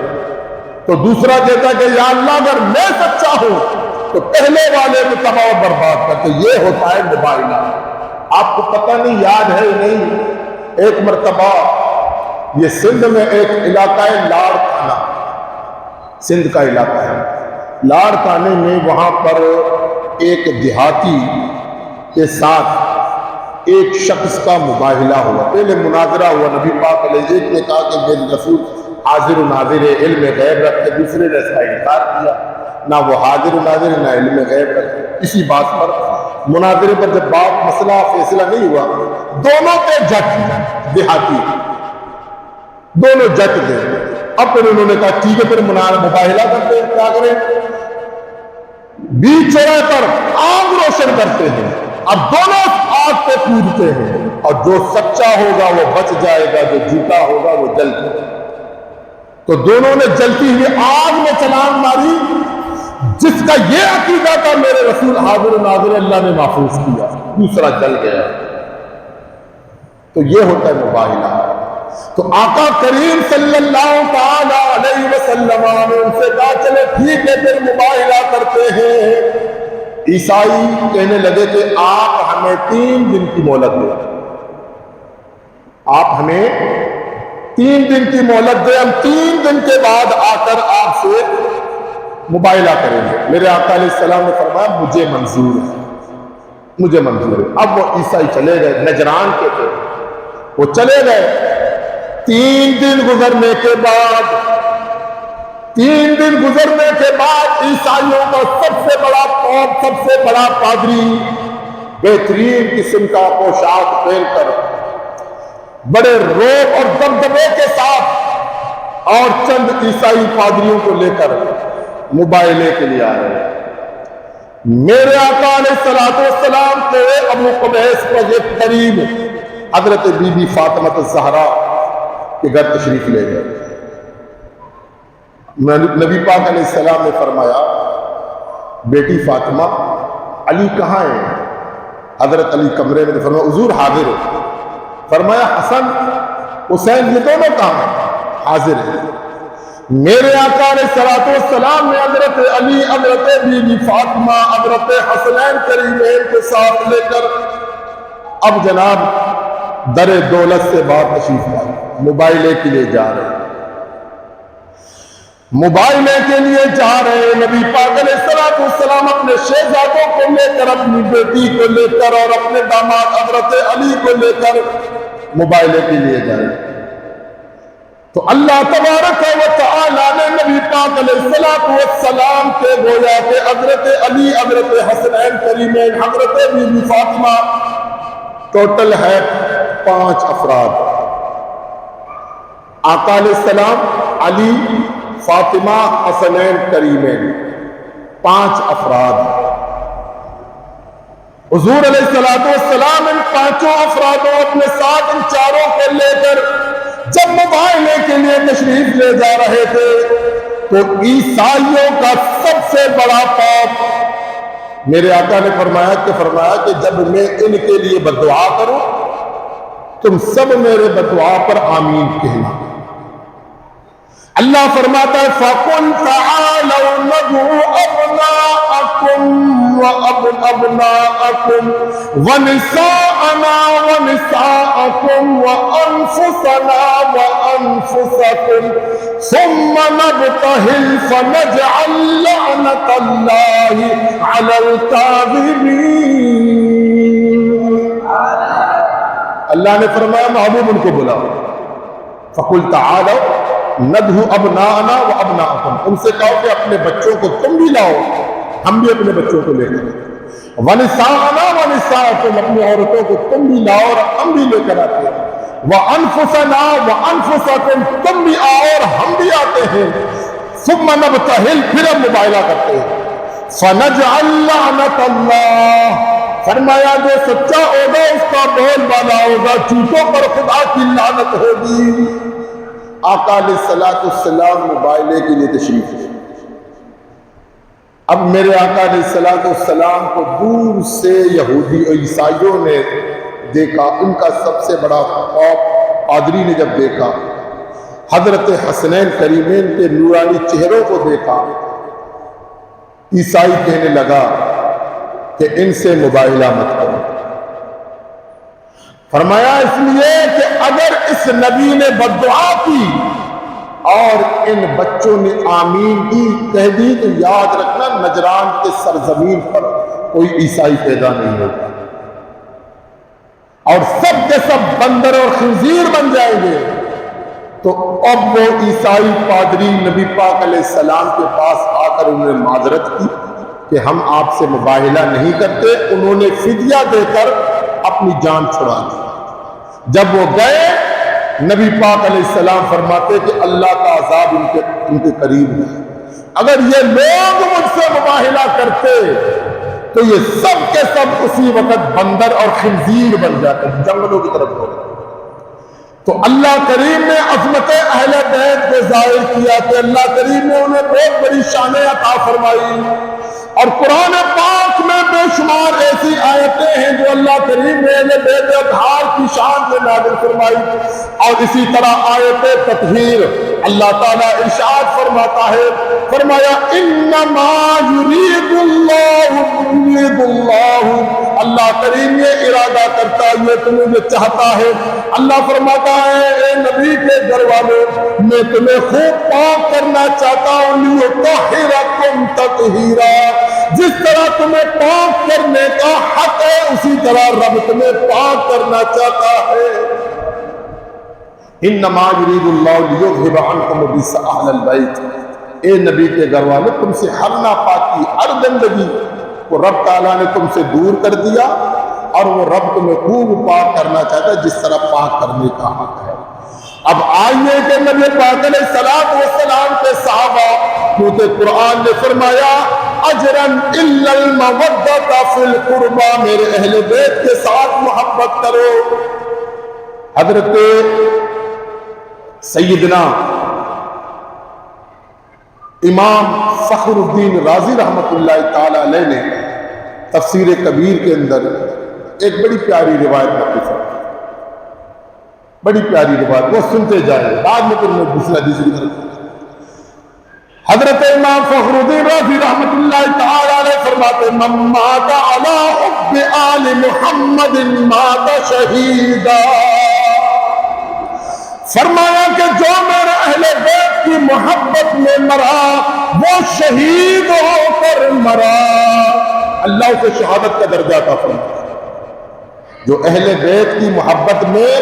S1: تو دوسرا کہتا ہے کہ یا اللہ اگر میں سچا ہوں تو پہلے والے کو تباہ برباد کر دے۔ یہ ہوتا ہے مباہلہ۔ آپ کو پتہ نہیں یاد ہے نہیں، ایک مرتبہ یہ سندھ میں ایک علاقہ ہے لاڑ تھانہ، سندھ کا علاقہ ہے لاڑ تھانے میں، وہاں پر ایک دیہاتی کے ساتھ ایک شخص کا مباہلہ ہوا۔ پہلے مناظرہ ہوا، نبی پاک علیہ السلام نے کہا کہ میرے رسول حاضر و ناظر علم غیب رکھتے، دوسرے نے اس کا انکار کیا، نہ وہ حاضر و ناظر نہ علم غیب رکھتے۔ اسی بات پر مناظرے پر جب بات مسئلہ فیصلہ نہیں ہوا، دونوں کے جج دیہاتی دونوں جج تھے، اب پھر انہوں نے کہا ٹھیک ہے پھر مباہلہ کرتے ہیں، کیا کریں؟ بیچ چوراہے پر آگ روشن کرتے ہیں، اب دونوں آگ پہ کودتے ہیں، اور جو سچا ہوگا وہ بچ جائے گا، جو جھوٹا ہوگا وہ جل جائے گا۔ تو دونوں نے جلتی ہوئی آگ میں چھلانگ ماری، جس کا یہ عقیدہ تھا میرے رسول حاضر و ناظر، اللہ نے محفوظ کیا، دوسرا جل گیا۔ تو یہ ہوتا ہے مباہلہ۔ تو آقا کریم صلی اللہ تعالی علیہ وسلم نے ان سے کہا چلے ٹھیک ہے پھر مباہلہ کرتے ہیں۔ عیسائی کہنے لگے کہ آپ ہمیں 3 دن کی مہلت دیں، آپ ہمیں 3 دن کی مہلت دیں، ہم 3 دن کے بعد آ کر آپ سے مباہلہ کریں گے۔ میرے آقا علیہ السلام نے فرمایا مجھے منظور ہے، مجھے منظور ہے۔ اب وہ عیسائی چلے گئے، نجران کے تھے، وہ چلے گئے۔ 3 دن گزرنے کے بعد 3 دن گزرنے کے بعد عیسائیوں کا سب سے بڑا قوم، سب سے بڑا پادری بہترین قسم کا پوشاک پہن کر بڑے روب اور دبدبے کے ساتھ اور چند عیسائی پادریوں کو لے کر مباہلے کے لیے آ رہے ہیں۔ میرے آقا علیہ السلام کے ابو قبیس کے قریب حضرت بی بی فاطمہ الزہرا کے گھر تشریف لے گئے۔ نبی پاک علیہ السلام نے فرمایا بیٹی فاطمہ علی کہاں ہے؟ حضرت علی کمرے میں، فرمایا حضور حاضر ہو۔ فرمایا حسن حسین یہ دونوں کہاں ہیں؟ حاضر ہیں۔ میرے آقا علیہ السلام نے حضرت علی، حضرت بی بی فاطمہ، حضرت حسنین کریمین کے ساتھ لے کر اب جناب در دولت سے باہر تشریف لائے، مباہلے کے لیے جا رہے ہیں، مباہلے کے لیے جا رہے ہیں۔ نبی پاک علیہ السلام اپنے شہزادوں کو لے کر، اپنی بیٹی کو لے کر اور اپنے داماد حضرت علی کو لے کر مباہلے کے لیے جائے۔ تو اللہ تبارک و تعالی نے نبی پاک علیہ السلام کے گویا کہ حضرت علی، حضرت حسنین کریمین، حضرت بی بی فاطمہ، ٹوٹل ہے 5 افراد۔ آقا علیہ السلام، علی، فاطمہ، حسنین کریمین، 5 افراد۔ حضور علیہ السلام ان 5 افرادوں اپنے ساتھ ان 4 کو لے کر جب مباہلے کے لیے تشریف لے جا رہے تھے تو عیسائیوں کا سب سے بڑا پاپ میرے آقا نے فرمایا کہ جب میں ان کے لیے بددعا کروں تم سب میرے بددعا پر آمین کہنا۔ اللہ فرماتا ہے فَقُلْ تَعَالَوْا نَدْعُ أَبْنَاءَكُمْ وَأَبْنَاءَكُمْ وَنِسَاءَنَا وَنِسَاءَكُمْ وَأَنفُسَنَا وَأَنفُسَكُمْ ثُمَّ نَبْتَهِلْ فَنَجْعَلْ لَعْنَةَ اللَّهِ عَلَى الْكَاذِبِينَ۔ اللہ نے فرمایا محبوب ان کو بلاؤ، فَقُلْ تَعَالَوْا ندھو ابناءنا و ابناءکم، ان سے کہو کہ اپنے بچوں کو تم بھی لاؤ، ہم بھی اپنے بچوں کو لے کر، ونساءنا و نساءکم، اپنی عورتوں کو تم بھی لاؤ اور ہم بھی لے کر آتے ہیں، وانفسنا و انفسکم، تم بھی آؤ اور ہم بھی آتے ہیں، ثم نبتہل، پھر ہم مباہلہ کرتے ہیں، فنجعل لعنت اللہ، فرمایا جو سچا ہوگا اس کا بول بالا ہوگا، جھوٹوں پر خدا کی لعنت ہوگی۔ آقا علیہ السلام مباہلے کے لیے تشریف لے، اب میرے آقا علیہ السلام کو دور سے یہودی اور عیسائیوں نے دیکھا، ان کا سب سے بڑا خوف پادری نے جب دیکھا، حضرت حسنین کریمین کے نورانی چہروں کو دیکھا، عیسائی کہنے لگا کہ ان سے مباہلہ مت کرو، فرمایا اس لیے کہ اگر اس نبی نے بددعا کی اور ان بچوں نے آمین کی کہہ دی تو یاد رکھنا نجران کے سرزمین پر کوئی عیسائی پیدا نہیں ہوگا اور سب کے سب بندر اور خنزیر بن جائیں گے۔ تو اب وہ عیسائی پادری نبی پاک علیہ السلام کے پاس آ کر انہوں نے معذرت کی کہ ہم آپ سے مباہلہ نہیں کرتے، انہوں نے فدیہ دے کر اپنی جان چھڑا دی۔ جب وہ گئے نبی پاک علیہ السلام فرماتے کہ اللہ کا عذاب ان کے قریب ہے، اگر یہ لوگ مجھ سے مباہلہ کرتے تو یہ سب کے سب اسی وقت بندر اور خنزیر بن جاتے، جنگلوں کی طرف ہو۔ تو اللہ کریم نے عظمت اہل بیت کو ظاہر کیا کہ اللہ کریم نے انہیں بہت بڑی شان عطا فرمائی، اور قرآن پاک میں بے شمار ایسی آیتیں ہیں جو اللہ کریم نے اہل بیت اطہار کی شان سے نازل فرمائی، اور اسی طرح آیت تطہیر اللہ تعالیٰ ارشاد فرماتا ہے، فرمایا انما یرید اللہ، اللہ کریم یہ ارادہ کرتا ہے، یہ تمہیں چاہتا ہے، اللہ فرماتا ہے اے نبی کے گھر والوں میں تمہیں خوب پاک کرنا چاہتا ہوں، لیطہرکم تطہیرا، جس طرح تمہیں پاک کرنے کا حق ہے اسی طرح رب تمہیں پاک کرنا چاہتا ہے۔ انما یرید اللہ لیذھب عنکم الرجس اہل البیت، اے نبی کے گھر والے تم سے ہر ناپاکی ہر گندگی کو رب تعالیٰ نے تم سے دور کر دیا، اور وہ رب تمہیں خوب پاک کرنا چاہتا ہے جس طرح پاک کرنے کا حق ہے۔ اب آئیے کہ نبی پاک علیہ السلام کے صحابہ، کیونکہ قرآن نے فرمایا اجرن الا المودۃ فی القربى، میرے اہل بیت کے ساتھ محبت کرو۔ حضرت سیدنا امام فخر الدین رازی رحمت اللہ تعالی علیہ نے تفسیر کبیر کے اندر ایک بڑی پیاری روایت نقل فرمائی، بڑی پیاری روایت، وہ سنتے جائیں، بعد میں پھر میں دوسرا حدیث کی طرف۔ حضرت امام فخر الدین رازی رحمت اللہ تعالی علیہ فرماتے من مات علی حب آل محمد مات شہیدا، فرمایا کہ جو میرے اہل بیت کی محبت میں مرا وہ شہید ہو کر مرا، اللہ اسے شہادت کا درجہ عطا فرماتا۔ جو اہل بیت کی محبت میں،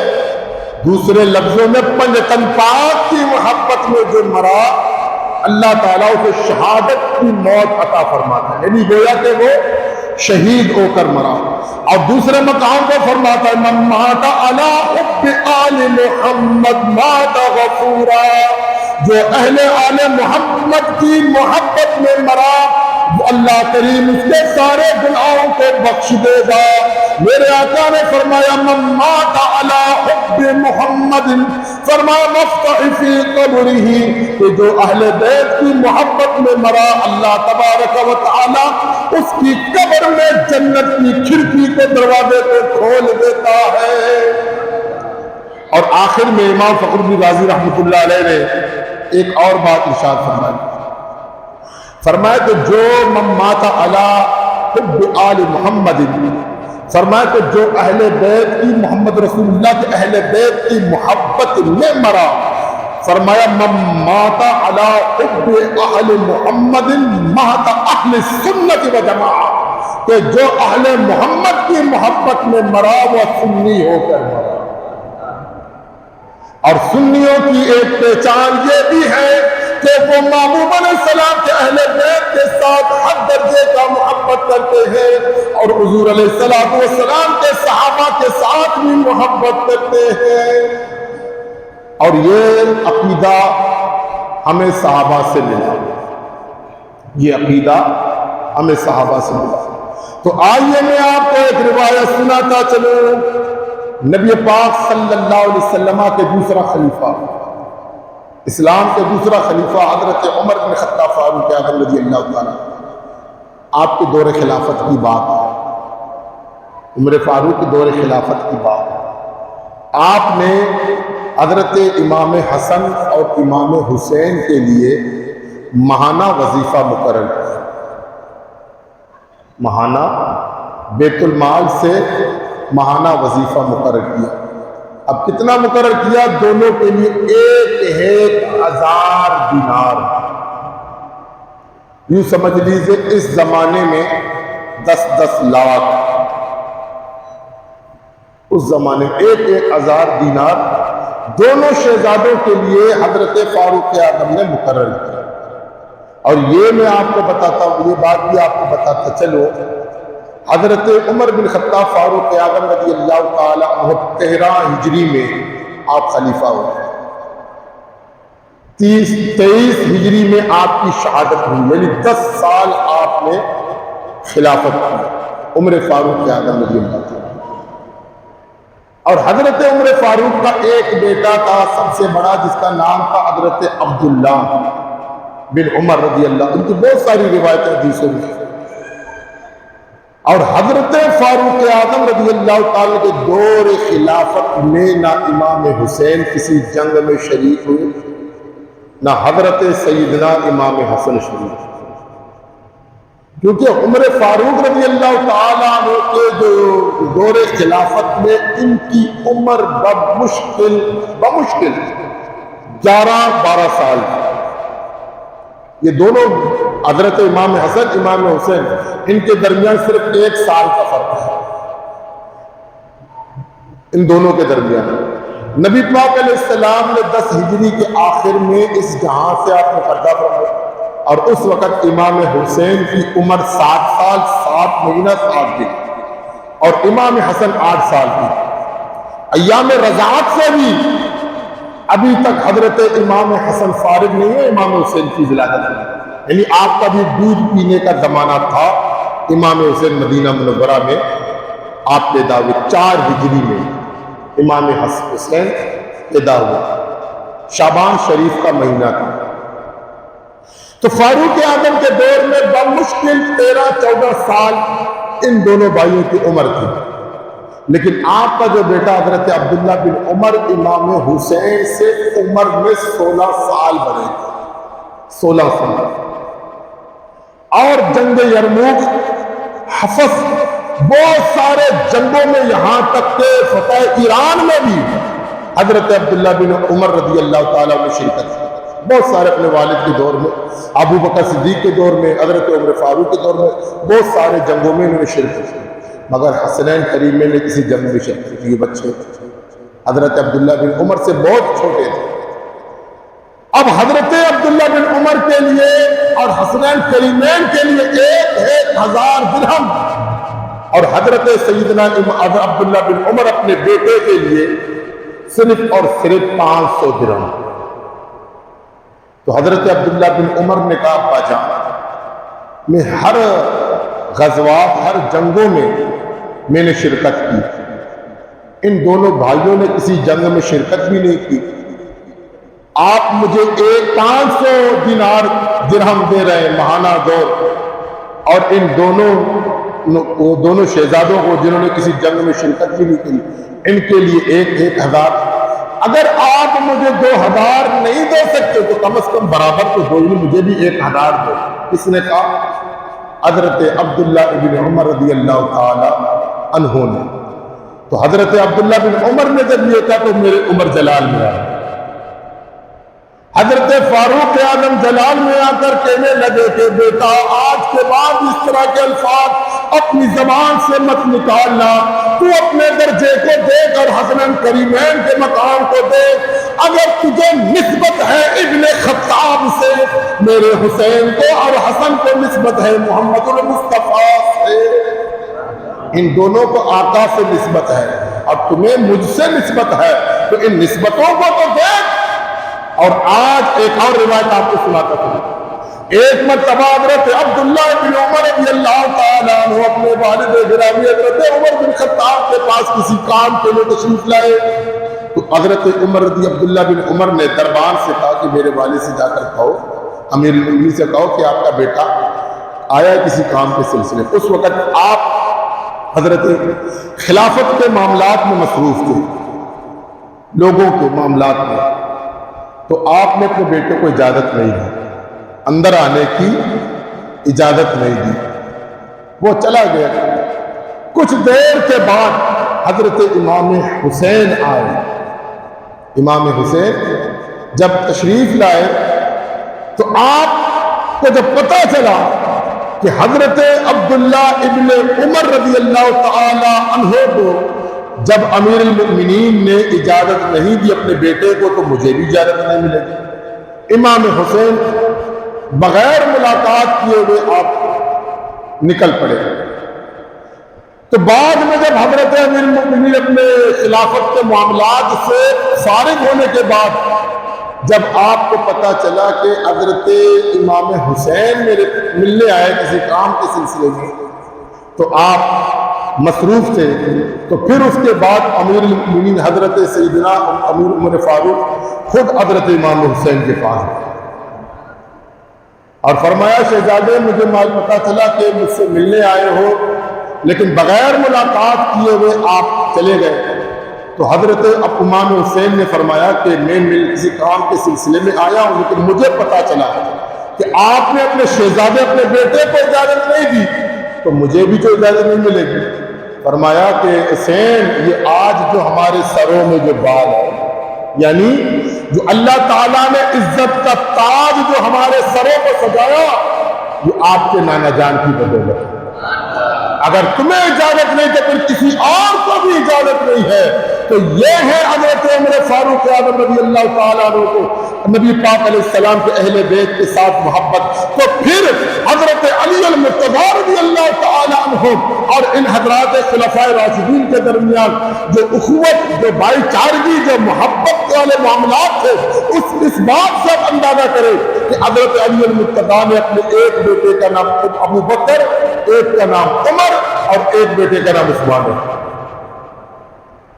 S1: دوسرے لفظوں میں پنجتن پاک کی محبت میں جو مرا، اللہ تعالیٰ اسے شہادت کی موت عطا فرماتا ہے، یعنی گویا کہ وہ شہید ہو کر مرا۔ اور دوسرے مقام کو فرماتا ہے من مات علی حب آل محمد مات غفورا، جو اہل آل محمد کی محبت میں مرا اللہ کریم اس کے سارے گناہوں کو بخش دے گا، میرے آقا نے فرمایا من مات علی حب محمد، فرمایا مفتح فی قبرہ، کہ جو اہل بیت کی محبت میں مرا اللہ تبارک و تعالی اس کی قبر میں جنت کی کھڑکی کے دروازے کو کھول دیتا ہے۔ اور آخر میں امام فخر الدین رازی رحمۃ اللہ علیہ نے ایک اور بات ارشاد فرمایا کہ جو من مات علی حب آل محمد، فرمایا کہ جو اہل بیت کی محمد رسول اللہ کے اہل بیت کی محبت میں مرا، فرمایا من مات علی حب اہل محمد مات اہل سنت و جماعہ، کہ جو اہل محمد کی محبت میں مرا وہ سنی ہو کر مرا۔ اور سنیوں کی ایک پہچان یہ بھی ہے کہ وہ محبوب علیہ السلام کے اہل بیت کے ساتھ حد درجے کا محبت کرتے ہیں، اور حضور علیہ السلام کے صحابہ کے ساتھ بھی محبت کرتے ہیں۔ اور یہ عقیدہ ہمیں صحابہ سے ملا، یہ عقیدہ ہمیں صحابہ سے ملا۔ تو آئیے میں آپ کو ایک روایت سناتا چلوں۔ نبی پاک صلی اللہ علیہ وسلم کے دوسرا خلیفہ، اسلام کے دوسرا خلیفہ حضرت عمر بن خطاب فاروق اعظم رضی اللہ تعالیٰ، آپ کے دور خلافت کی بات ہے، عمر فاروق کے دور خلافت کی بات ہے۔ آپ نے حضرت امام حسن اور امام حسین کے لیے ماہانہ وظیفہ مقرر کیا، ماہانہ بیت المال سے ماہانہ وظیفہ مقرر کیا۔ اب کتنا مقرر کیا؟ دونوں کے لیے 1000 دینار۔ یوں سمجھ لیجیے اس زمانے میں 10 لاکھ، اس زمانے میں 1000 دینار دونوں شہزادوں کے لیے حضرت فاروق اعظم نے مقرر کیا۔ اور یہ میں آپ کو بتاتا ہوں، یہ بات بھی آپ کو بتاتا چلو، حضرت عمر بن خطاب فاروق اعظم رضی اللہ تعالی عنہ 13 ہجری میں آپ خلیفہ ہوئے، 23 ہجری میں آپ کی شہادت ہوئی، یعنی 10 سال آپ نے خلافت کی عمر فاروق اعظم رضی اللہ تعالی عنہ۔ اور حضرت عمر فاروق کا ایک بیٹا تھا سب سے بڑا، جس کا نام تھا حضرت عبداللہ بن عمر رضی اللہ، ان کی بہت ساری روایتیں حدیثوں میں۔ اور حضرت فاروق اعظم رضی اللہ تعالیٰ کے دور خلافت میں نہ امام حسین کسی جنگ میں شریک ہوئے، نہ حضرت سیدنا امام حسن شریک ہوئے، کیونکہ عمر فاروق رضی اللہ تعالیٰ عنہ کے جو دور خلافت میں ان کی عمر بمشکل 11-12 سال تھی۔ یہ دونوں حضرت امام حسن امام حسین، ان کے درمیان صرف 1 سال کا فرق ہے، ان دونوں کے درمیان۔ نبی پاک علیہ السلام نے 10 ہجری کے آخر میں اس جہاں سے آپ کو پردہ فرمایا، اور اس وقت امام حسین کی عمر 7 سال 7 مہینہ 7 دن، اور امام حسن 8 سال کی۔ ایام رضاعت سے بھی ابھی تک حضرت امام حسن فارغ نہیں ہے امام حسین کی ولادت میں، یعنی آپ کا بھی دودھ پینے کا زمانہ تھا۔ امام حسین مدینہ منورہ میں آپ پیدا ہوئے 4 ہجری میں، امام حسین پیدا ہوئے، شعبان شریف کا مہینہ تھا۔ تو فاروق اعظم کے دور میں بمشکل 13-14 سال ان دونوں بھائیوں کی عمر تھی، لیکن آپ کا جو بیٹا حضرت عبداللہ بن عمر امام حسین سے عمر میں 16 سال بڑے تھے، 16 سال۔ اور جنگ یرموک، حفص، بہت سارے جنگوں میں، یہاں تک کہ فتح ایران میں بھی حضرت عبداللہ بن عمر رضی اللہ تعالیٰ نے شرکت کی، بہت سارے اپنے والد کے دور میں، ابو بکر صدیق کے دور میں، حضرت عمر فاروق کے دور میں، بہت سارے جنگوں میں انہوں نے شرکت کی، مگر حسنین کریمین نے کسی جنگ میں شرکت کی۔ یہ بچے حضرت عبداللہ بن عمر سے بہت چھوٹے تھے۔ اب حضرت عبداللہ بن عمر کے لیے اور حسنین کریمین کے لیے 1000 درہم، اور حضرت سیدنا عبداللہ بن عمر اپنے بیٹے کے لیے صرف اور صرف 500 درہم۔ تو حضرت عبداللہ بن عمر نے کہا ابا جان، میں ہر غزوات، ہر جنگوں میں میں نے شرکت کی۔ ان دونوں بھائیوں نے کسی جنگ میں شرکت بھی نہیں کی۔ آپ مجھے 500 دینار درہم دے رہے ہیں ماہانہ دور، اور ان دونوں شہزادوں کو جنہوں نے کسی جنگ میں شرکت بھی نہیں کی، ان کے لیے 1,000۔ اگر آپ مجھے 2,000 نہیں دے سکتے تو کم از کم برابر تو دو، مجھے بھی 1,000 دو۔ کس نے کہا؟ حضرت عبداللہ ابن عمر رضی اللہ تعالی عنہ نے۔ تو حضرت عبداللہ بن عمر نے جب یہ کہا تو میرے عمر جلال میں آیا۔ حضرت فاروق اعظم جلال میں آ کر کہنے لگے کہ بیٹا آج کے بعد اس طرح کے الفاظ اپنی زبان سے مت نکالنا، تو اپنے درجے کو دیکھ اور حسنین کریمین کے مقام کو دیکھ۔ اگر تجھے نسبت ہے ابن خطاب سے، میرے حسین کو اور حسن کو نسبت ہے محمد المصطفیٰ سے، ان دونوں کو آقا سے نسبت ہے، اور تمہیں مجھ سے نسبت ہے، تو ان نسبتوں کو تو دیکھ۔ اور آج ایک اور روایت آپ کو سناتا ہوں۔ ایک مرتبہ حضرت عبداللہ بن عمر رضی اللہ تعالیٰ عنہ اپنے والد گرامی حضرت عمر بن خطاب کے پاس کسی کام کے لیے تشریف لائے، تو حضرت عبداللہ بن عمر نے دربان سے کہا کہ میرے والد سے جا کر کہو، امیر المومنین سے کہو کہ آپ کا بیٹا آیا ہے کسی کام کے سلسلے۔ اس وقت آپ حضرت خلافت کے معاملات میں مصروف تھے، لوگوں کے معاملات میں، تو آپ نے اپنے بیٹے کو اجازت نہیں دی، اندر آنے کی اجازت نہیں دی، وہ چلا گیا۔ کچھ دیر کے بعد حضرت امام حسین آئے۔ امام حسین جب تشریف لائے تو آپ کو جب پتہ چلا کہ حضرت عبداللہ ابن عمر رضی اللہ تعالی عنہ کو جب امیر المؤمنین نے اجازت نہیں دی اپنے بیٹے کو، تو مجھے بھی اجازت نہیں ملے گی۔ امام حسین بغیر ملاقات کیے ہوئے آپ نکل پڑے۔ تو بعد میں جب حضرت امیر المؤمنین اپنے خلافت کے معاملات سے فارغ ہونے کے بعد جب آپ کو پتہ چلا کہ حضرت امام حسین میرے ملنے آئے کسی کام کے سلسلے میں، تو آپ مصروف تھے، تو پھر اس کے بعد امیر المؤمنین حضرت سیدنا امیر عمر فاروق خود حضرت امام حسین کے پاس گئے اور فرمایا شہزادے مجھے پتہ چلا کہ مجھ سے ملنے آئے ہو، لیکن بغیر ملاقات کیے ہوئے آپ چلے گئے۔ تو حضرت امام حسین نے فرمایا کہ میں کسی کام کے سلسلے میں آیا ہوں، لیکن مجھے پتہ چلا کہ آپ نے اپنے شہزادے اپنے بیٹے کو اجازت نہیں دی، تو مجھے بھی تو اجازت نہیں ملے گی۔ فرمایا کہ حسین یہ آج جو ہمارے سروں میں جو بال ہے، یعنی جو اللہ تعالیٰ نے عزت کا تاج جو ہمارے سروں کو سجایا، یہ آپ کے نانا جان کی بدولت ہے۔ اگر تمہیں اجازت نہیں تو پھر کسی اور کو بھی اجازت نہیں ہے۔ تو یہ ہے حضرت عمر فاروق اعظم رضی اللہ تعالیٰ عنہ کو نبی پاک علیہ السلام کے اہل بیت کے ساتھ محبت، تو پھر حضرت علی المرتضیٰ رضی اللہ تعالیٰ عنہ اور ان حضرات خلفائے راشدین کے درمیان جو اخوت، جو بھائی چارگی، جو محبت والے معاملات تھے، اس بات سے آپ اندازہ کریں کہ حضرت علی المرتضیٰ نے اپنے ایک بیٹے کا نام ابو بکر، ایک کا نام عمر اور ایک بیٹے کا نام عثمان ہے۔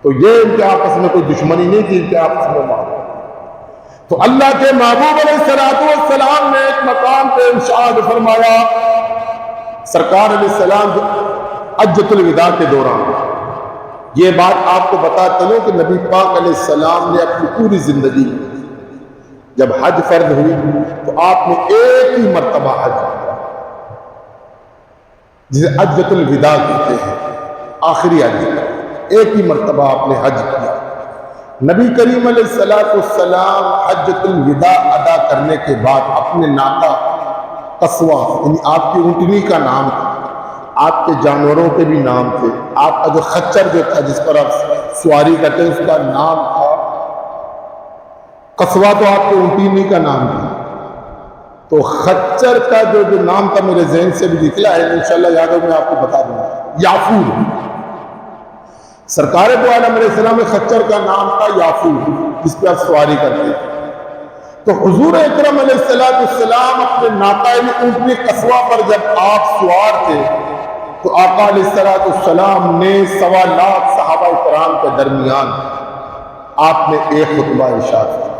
S1: تو یہ ان کے آپس میں کوئی دشمنی نہیں تھی، ان کے آپس میں محبت۔ تو اللہ کے محبوب علیہ السلام نے ایک مقام پہ ارشاد فرمایا، سرکار علیہ السلام حجۃ الوداع کے دوران یہ بات آپ کو بتا چلوں کہ نبی پاک علیہ السلام نے اپنی پوری زندگی جب حج فرض ہوئی تو آپ نے ایک ہی مرتبہ حج کیا، جسے حجۃ الوداع کہتے ہیں، آخری حج، ایک ہی مرتبہ آپ نے حج کیا۔ نبی کریم علیہ السلام حجۃ الوداع ادا کرنے کے بعد اپنے ناقہ قصوہ، یعنی آپ کی اونٹنی کا نام تھا، آپ کے جانوروں کے بھی نام تھے، آپ کا جو خچر جو تھا جس پر آپ سواری کرتے ہیں اس کا نام تھا قصوہ، تو آپ کے اونٹنی کا نام تھا۔ تو خچر کا جو نام تھا میرے ذہن سے بھی نکلا ہے، انشاءاللہ یاد ہو میں آپ کو بتا دوں گا، یافور۔ سرکار دو عالم علیہ السلام خچر کا نام تھا یافور، جس پہ آپ سواری کرتے ہیں۔ تو حضور اکرم علیہ السلام اپنے ناقہ اونٹنی قصوہ پر جب آپ سوار تھے تو آقا علیہ السلام نے 1.25 لاکھ صحابہ کرام کے درمیان آپ نے ایک خطبہ ارشاد کیا۔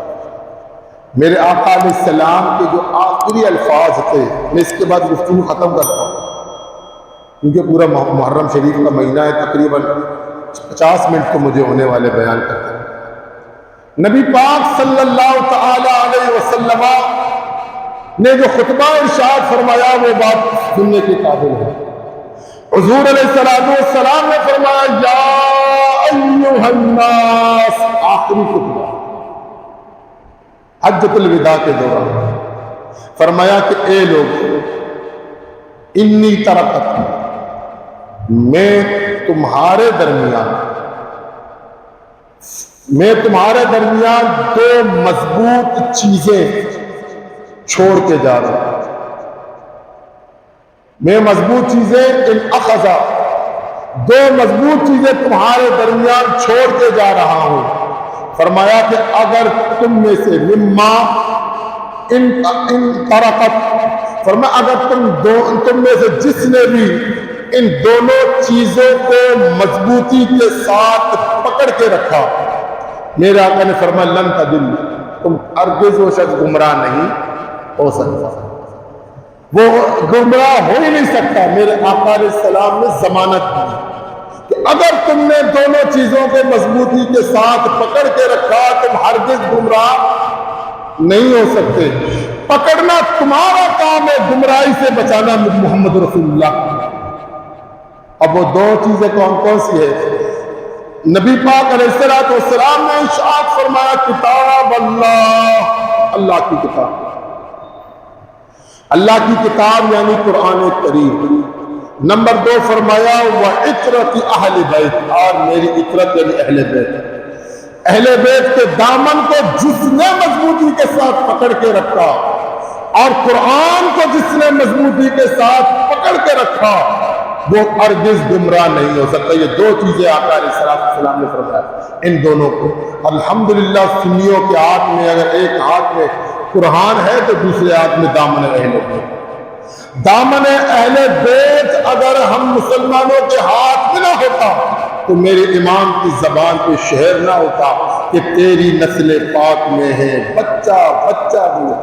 S1: میرے آقا علیہ السلام کے جو آخری الفاظ تھے، میں اس کے بعد گفتگو ختم کرتا ہوں کیونکہ پورا محرم شریف کا مہینہ ہے، تقریباً 50 منٹ تو مجھے ہونے والے بیان کرتے ہیں۔ نبی پاک صلی اللہ تعالی علیہ وسلم نے جو خطبہ ارشاد فرمایا وہ بات سننے کے قابل ہے۔ حضور علیہ السلام نے فرمایا یا ایھا الناس، آخری خطبہ حجۃ الوداع کے دوران فرمایا کہ اے لوگ، انی ترکت، میں تمہارے درمیان 2 مضبوط چیزیں چھوڑ کے جا رہا ہوں۔ میں مضبوط چیزیں ان اخذا، 2 مضبوط چیزیں تمہارے درمیان چھوڑ کے جا رہا ہوں۔ فرمایا کہ اگر تم میں سے مما ان ترکت، فرمایا اگر تم میں سے جس نے بھی ان دونوں چیزوں کو مضبوطی کے ساتھ پکڑ کے رکھا، میرے آقا نے فرمایا لن تضل، تم ہرگز وہ شخص گمراہ نہیں ہو سکتا، وہ گمراہ ہو ہی نہیں سکتا۔ میرے آقا علیہ السلام نے ضمانت دی کہ اگر تم نے دونوں چیزوں کو مضبوطی کے ساتھ پکڑ کے رکھا تم ہرگز گمراہ نہیں ہو سکتے۔ پکڑنا تمہارا کام ہے، گمراہی سے بچانا محمد رسول اللہ۔ اب وہ 2 چیزیں کون سی ہے؟ نبی پاک علیہ السلام نے ارشاد فرمایا کتاب اللہ، اللہ کی کتاب، اللہ کی کتاب یعنی قرآن کریم۔ نمبر 2 فرمایا وعطرت اہل بیت، اور میری عطرت یعنی اہل بیت، اہل بیت کے دامن کو جس نے مضبوطی کے ساتھ پکڑ کے رکھا اور قرآن کو جس نے مضبوطی کے ساتھ پکڑ کے رکھا وہ ہرگز گمراہ نہیں ہو سکتا۔ یہ 2 چیزیں آقا علیہ السلام نے فرمایا، ان دونوں کو الحمدللہ سنیوں کے ہاتھ میں اگر ایک ہاتھ میں قرآن ہے تو دوسرے ہاتھ میں دامن اہل بیت۔ دامن اہل بیت اگر ہم مسلمانوں کے ہاتھ میں نہ ہوتا تو میرے امام کی زبان پہ شعر نہ ہوتا کہ تیری نسل پاک میں ہے بچہ بچہ نور،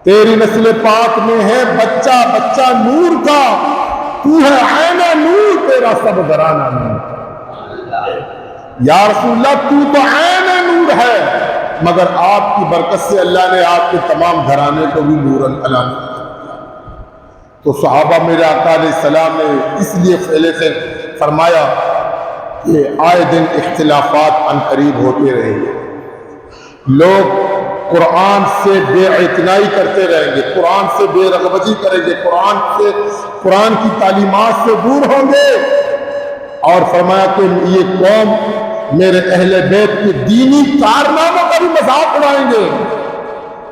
S1: تیری نسل پاک میں ہے بچہ بچہ نور کا، تو ہے عین نور، تیرا سب گھرانہ نور۔ یا رسول اللہ تو تو عین نور ہے، مگر آپ کی برکت سے اللہ نے آپ کے تمام گھرانے کو بھی نور علامی۔ تو صحابہ میرے آقا علیہ السلام نے اس لیے پہلے سے فرمایا کہ آئے دن اختلافات عنقریب ہوتے رہیں گے، لوگ قرآن سے بے اعتنائی کرتے رہیں گے، قرآن سے بے رغبتی کریں گے، قرآن کی تعلیمات سے دور ہوں گے، اور فرمایا کہ یہ قوم میرے اہل بیت کے دینی کارناموں کا بھی مذاق اڑائیں گے،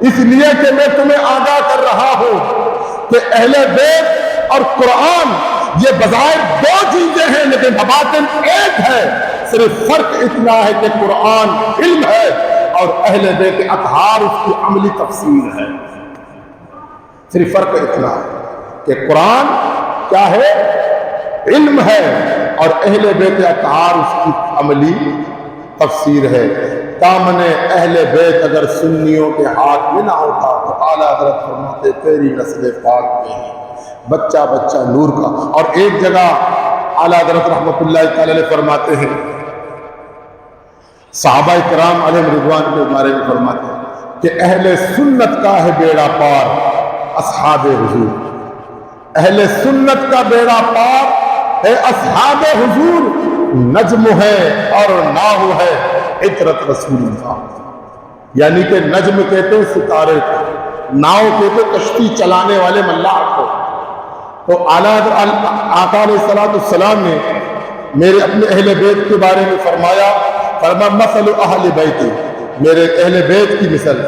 S1: اس لیے کہ میں تمہیں آگاہ کر رہا ہوں کہ اہل بیت اور قرآن یہ بظاہر 2 چیزیں ہیں لیکن باطن ایک ہے، صرف فرق اتنا ہے کہ قرآن علم ہے اور اہل بیت اطہار اس کی عملی تفسیر ہے۔ صرف فرق اتنا ہے کہ قرآن کیا ہے؟ علم ہے، اور اہل بیت اطہار اس کی عملی تفسیر ہے۔ دامن اہل بیت اگر سنیوں کے ہاتھ میں نہ ہوتا تو اعلیٰ حضرت فرماتے تیری نسل پاک میں ہے بچہ بچہ نور کا۔ اور ایک جگہ اعلیٰ حضرت رحمت اللہ تعالی علیہ فرماتے ہیں، صحابہ کرام علیہ رضوان کے بارے میں فرماتے ہیں کہ اہل سنت کا ہے بیڑا پار اصحاب حضور، اہل سنت کا بیڑا پار ہے اصحاب حضور، نجم ہے اور ناؤ ہے عطرت رسول اللہ، یعنی کہ نجم کہتے ہیں ستارے کو، ناؤ کہتے ہیں کشتی چلانے والے ملاح کو۔ تو آقا علیہ السلام نے میرے اپنے اہل بیت کے بارے میں فرمایا مثل اہل بیت، میرے اہل بیت کی مثل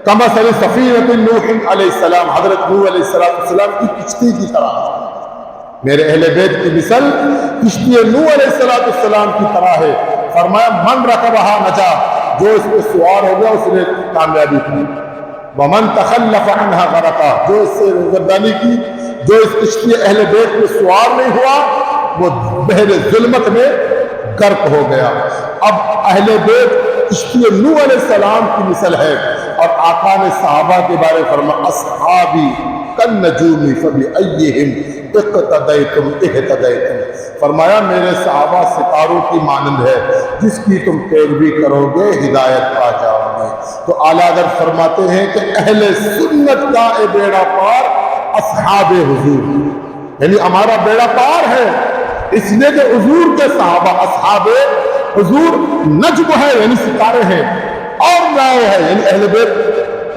S1: کمثل سفینۃ نوح علیہ السلام، حضرت نوح علیہ السلام کی کشتی کی طرح، میرے اہل بیت کی مثل کشتی نوح علیہ السلام کی طرح ہے۔ فرمایا من رکبہا نجا، جو اس پہ سوار ہو گیا اس نے کامیابی کی، ومن تخلف عنہا غرقا، جو اس سے روگردانی کی جو اس کشتی اہل بیت میں سوار نہیں ہوا وہ بحر ظلمت میں غرق ہو گیا۔ اب اہل بیت کشتی نوح علیہ السلام کی مثل ہے، اور آقا نے صحابہ کے بارے فرمایا اصحابی کالنجوم فبأیہم اقتدیتم اہتدیتم، فرمایا میرے صحابہ ستاروں کی مانند ہے، جس کی تم پیروی کرو گے ہدایت پا جاؤ گے۔ تو اعلیٰ حضرت فرماتے ہیں کہ اہل سنت کا اے بیڑا پار اصحاب حضور، یعنی ہمارا بیڑا پار ہے اس لیے کہ حضور کے صحابہ اصحاب حضور نجم ہے یعنی ستارے ہیں، اور ناؤ ہے یعنی اہل بیت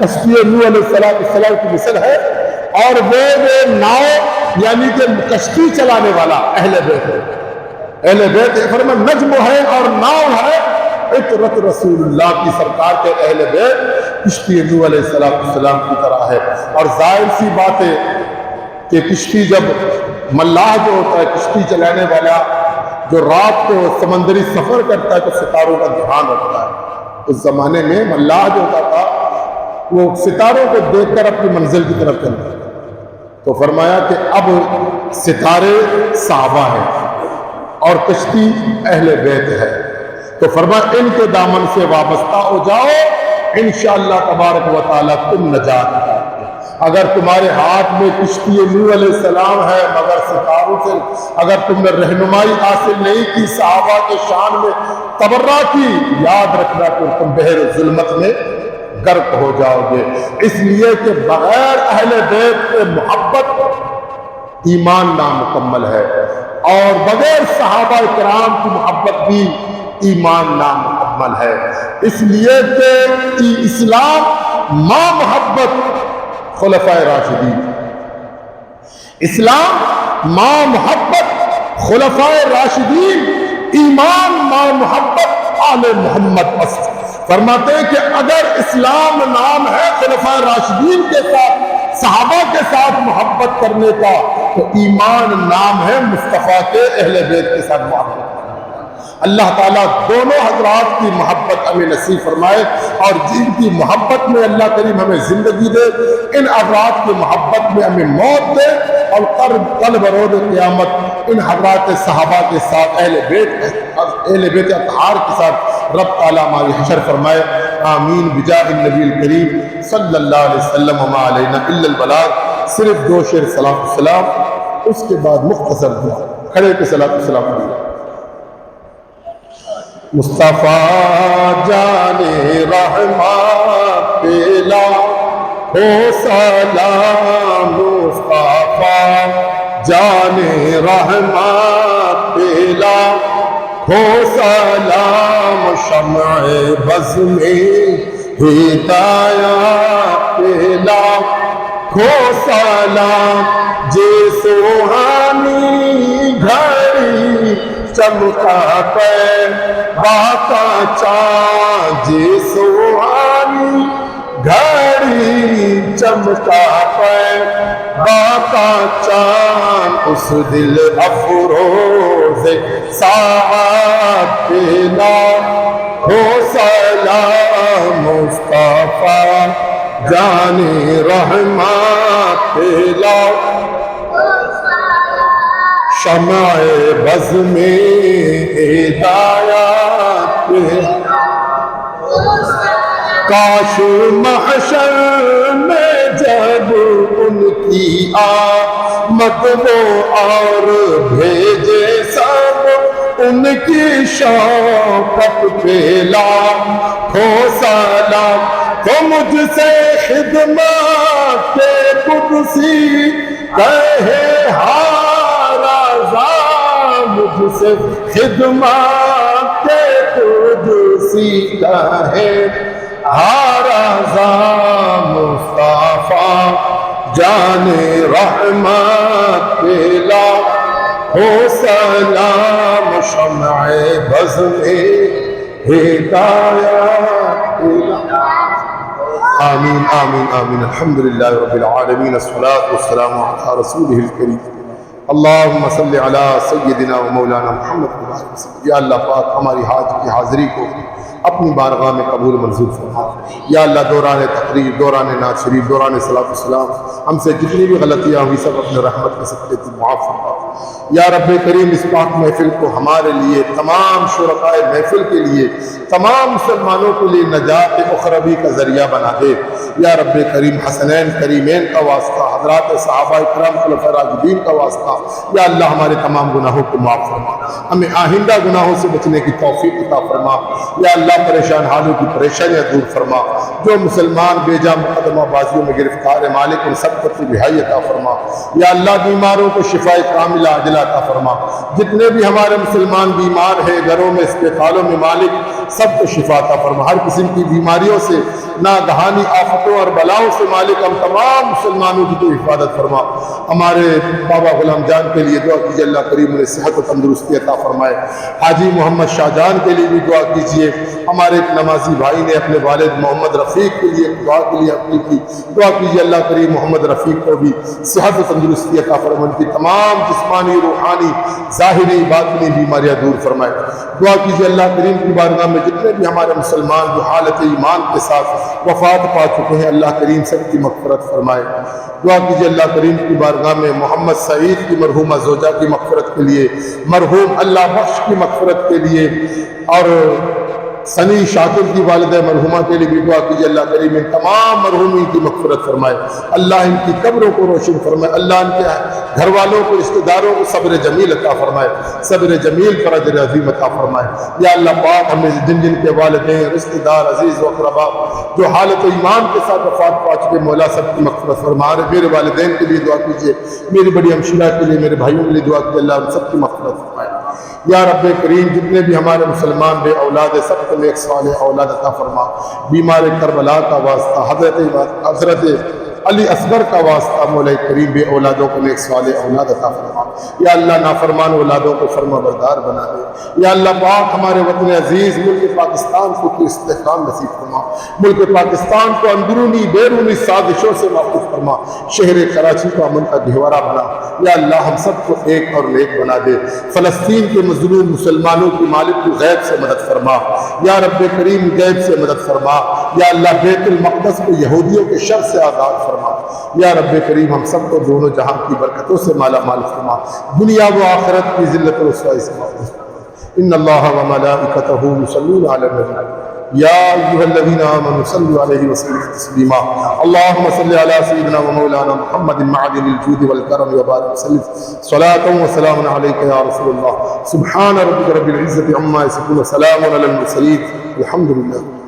S1: کشتی نوح علیہ السلام کی مثل ہے، اور وہ ناؤ یعنی کہ کشتی چلانے والا اہل بیت ہے۔ اہل بیت فرمایا نجم ہے اور ناؤ ہے، عطرت رسول اللہ کی سرکار کے اہل بیت کشتی نوح علیہ السلام کی طرح ہے۔ اور ظاہر سی بات ہے کہ کشتی جب ملاح جو ہوتا ہے کشتی چلانے والا جو رات کو سمندری سفر کرتا ہے تو ستاروں کا دھیان رکھتا ہے۔ اس زمانے میں ملاح جو ہوتا تھا وہ ستاروں کو دیکھ کر اپنی منزل کی طرف چلتا ہے، تو فرمایا کہ اب ستارے صحابہ ہیں اور کشتی اہل بیت ہے، تو فرمایا ان کے دامن سے وابستہ ہو جاؤ، انشاءاللہ تبارک و تعالیٰ تم نجات پاؤ۔ اگر تمہارے ہاتھ میں کشتی نوح علیہ السلام ہے مگر ستاروں سے اگر تم نے رہنمائی حاصل نہیں کی، صحابہ کے شان میں تبرہ کی، یاد رکھنا کہ تم بحر ظلمت میں غرق ہو جاؤ گے۔ اس لیے کہ بغیر اہل بیت کے محبت ایمان نامکمل ہے، اور بغیر صحابہ کرام کی محبت بھی ایمان نامکمل ہے۔ اس لیے کہ اسلام ما محبت خلفائے راشدین، اسلام ما محبت خلفائے راشدین، ایمان ما محبت آل محمد۔ فرماتے ہیں کہ اگر اسلام نام ہے خلفائے راشدین کے ساتھ صحابہ کے ساتھ محبت کرنے کا، تو ایمان نام ہے مصطفیٰ کے اہل بیت کے ساتھ محبت کرنے کا۔ اللہ تعالیٰ دونوں حضرات کی محبت ہمیں نصیب فرمائے، اور جن کی محبت میں اللہ کریم ہمیں زندگی دے، ان حضرات کی محبت میں ہمیں موت دے، اور کل بروز قیامت ان حضرات صحابہ کے ساتھ اہل بیت اطہار کے ساتھ رب تعالیٰ ہماری حشر فرمائے۔ آمین بجاہ النبی الکریم صلی اللہ علیہ وسلم وما علینا الا البلاغ۔ صرف 2 شعر صلاۃ السلام، اس کے بعد مختصر دعا، کھڑے کے صلاۃ السلام علیہ۔ مصطفیٰ جان رحمت پلا ہو سلام، مصطفیٰ جان رحمت پلا ہو سلام، شمع بز میں ہدایت پلا ہو سلام، جے سوہانی گھڑی چمکا پہ باتا چاند، جے سوہانی گھڑی چمکا پہ باتا چاند، اس دل افروز ساعت پلا ہو سلام، مصطفیٰ جان رحمت پلا شمع بز میں ہدایت پلا۔ کاش محشر میں جب ان کی آمد وہ اور بھیجے سب ان کی شوقت پلا ہو سلام، تو مجھ سے خدمت قدسی کہے ہارا، مجھ سے خدمت قدسی کہے ہارا، مصطفیٰ جان رحمت پلا ہو سلام، شمع بز میں ہدایت پلا۔ آمین آمین آمین۔ الحمدللہ رب العالمین، الصلاۃ والسلام علی رسولہ الکریم، اللہم صلی علی سیدنا و مولانا محمد۔ یا اللہ پاک ہماری حاج کی حاضری کو اپنی بارگاہ میں قبول منظور فرما۔ یا اللہ دوران تقریر، دوران نعت شریف، دوران صلاۃ السلام ہم سے جتنی بھی غلطیاں ہوئی سب اپنے رحمت کے صدقے تو معاف فرما۔ یا رب کریم اس پاک محفل کو ہمارے لیے، تمام شرکائے محفل کے لیے، تمام مسلمانوں کے لیے نجات اخروی کا ذریعہ بنا دے۔ یا رب کریم حسنین کریمین کا واسطہ، حضرات صحابہ کرام خلفاء راشدین کا واسطہ، یا اللہ ہمارے تمام گناہوں کو معاف فرما، ہمیں آئندہ گناہوں سے بچنے کی توفیق عطا فرما۔ یا اللہ پریشان حالوں کی پریشانیاں دور فرما، جو مسلمان بے جا مقدمہ بازیوں میں گرفتار ہے مالک ان سب کو رہائی عطا فرما۔ یا اللہ بیماروں کو شفاء کاملہ عاجلہ عطا فرما، جتنے بھی ہمارے مسلمان بیمار ہیں گھروں میں اسپتالوں میں مالک سب کو شفا عطا فرما، ہر قسم کی بیماریوں سے ناگہانی آفتوں اور بلاؤں سے مالک ہم تمام مسلمانوں کی تو حفاظت فرما۔ ہمارے بابا غلام جان کے لیے دعا کیجیے، اللہ کریم انہیں صحت و تندرستی عطا فرمائے۔ حاجی محمد شاہ جان کے لیے بھی دعا کیجیے، ہمارے ایک نمازی بھائی نے اپنے والد محمد رفیق کے لیے دعا کے لیے اپنی کی، دعا کیجیے اللہ کریم محمد رفیق کو بھی صحت و تندرستی عطا فرمائے، ان کی تمام جسمانی روحانی ظاہری باطنی بیماریاں دور فرمائے۔ دعا کیجیے اللہ کریم کی بارگاہ میں جتنے بھی ہمارے مسلمان جو حالت ایمان کے ساتھ وفات پا چکے ہیں اللہ کریم سب کی مغفرت فرمائے۔ دعا کیجیے اللہ کریم کی بارگاہ میں محمد سعید کی مرحومہ زوجہ کی مغفرت کے لیے، مرحوم اللہ بخش کی مغفرت کے لیے، اور سنی شاکر کی والدہ مرحومہ کے لیے بھی دعا کیجیے اللہ کریم ان تمام مرحومین کی مغفرت فرمائے، اللہ ان کی قبروں کو روشن فرمائے، اللہ ان کے گھر والوں کو رشتہ داروں کو صبر جمیل عطا فرمائے، صبر جمیل پر اجر عظیم عطا فرمائے۔ یا اللہ پاک ہمیں جن جن کے والدین رشتہ دار عزیز و اقربا جو حالت ایمان کے ساتھ وفات پا چکے مولا سب کی مغفرت فرما، میرے والدین کے لیے دعا کیجیے، میری بڑی ہمشیرہ کے لیے، میرے بھائیوں کے لیے دعا کیجیے اللہ ان سب کی مغفرت فرمائے۔ یا رب کریم جتنے بھی ہمارے مسلمان بے اولاد سب کو ایک صالح اولاد عطا فرما، بیمار کربلا کا واسطہ، حضرت علی اصغر کا واسطہ مولا کریم بے اولادوں کو ایک صالح اولاد عطا فرما۔ یا اللہ نافرمان اولادوں کو فرما بردار بنا دے۔ یا اللہ پاک ہمارے وطن عزیز ملک پاکستان کو تو استحکام نصیب فرما، ملک پاکستان کو اندرونی بیرونی سازشوں سے محفوظ فرما، شہر کراچی کو امن کا گہوارہ بنا۔ یا اللہ ہم سب کو ایک اور نیک بنا دے، فلسطین کے مظلوم مسلمانوں کی مالک کو غیب سے مدد فرما، یا رب کریم غیب سے مدد فرما۔ یا اللہ بیت المقدس کو یہودیوں کے شر سے آزاد فرما۔ یا رب کریم ہم سب کو دونوں جہاں کی برکتوں سے مالا مال فرما، دنیا و آخرت کی ذلت و رسوائی سے محفوظ فرما۔ ان اللہ و ملائکتہ یصلون علی النبی یا ایھا الذین آمنوا صلوا علیہ وسلموا تسلیما۔ اللهم صل علی سیدنا و مولانا محمد معدن الجود والکرم وبارک وسلم صلاۃ و سلام علیک یا رسول اللہ۔ سبحان ربک رب العزة عما یصفون وسلام علی المرسلین الحمد للہ۔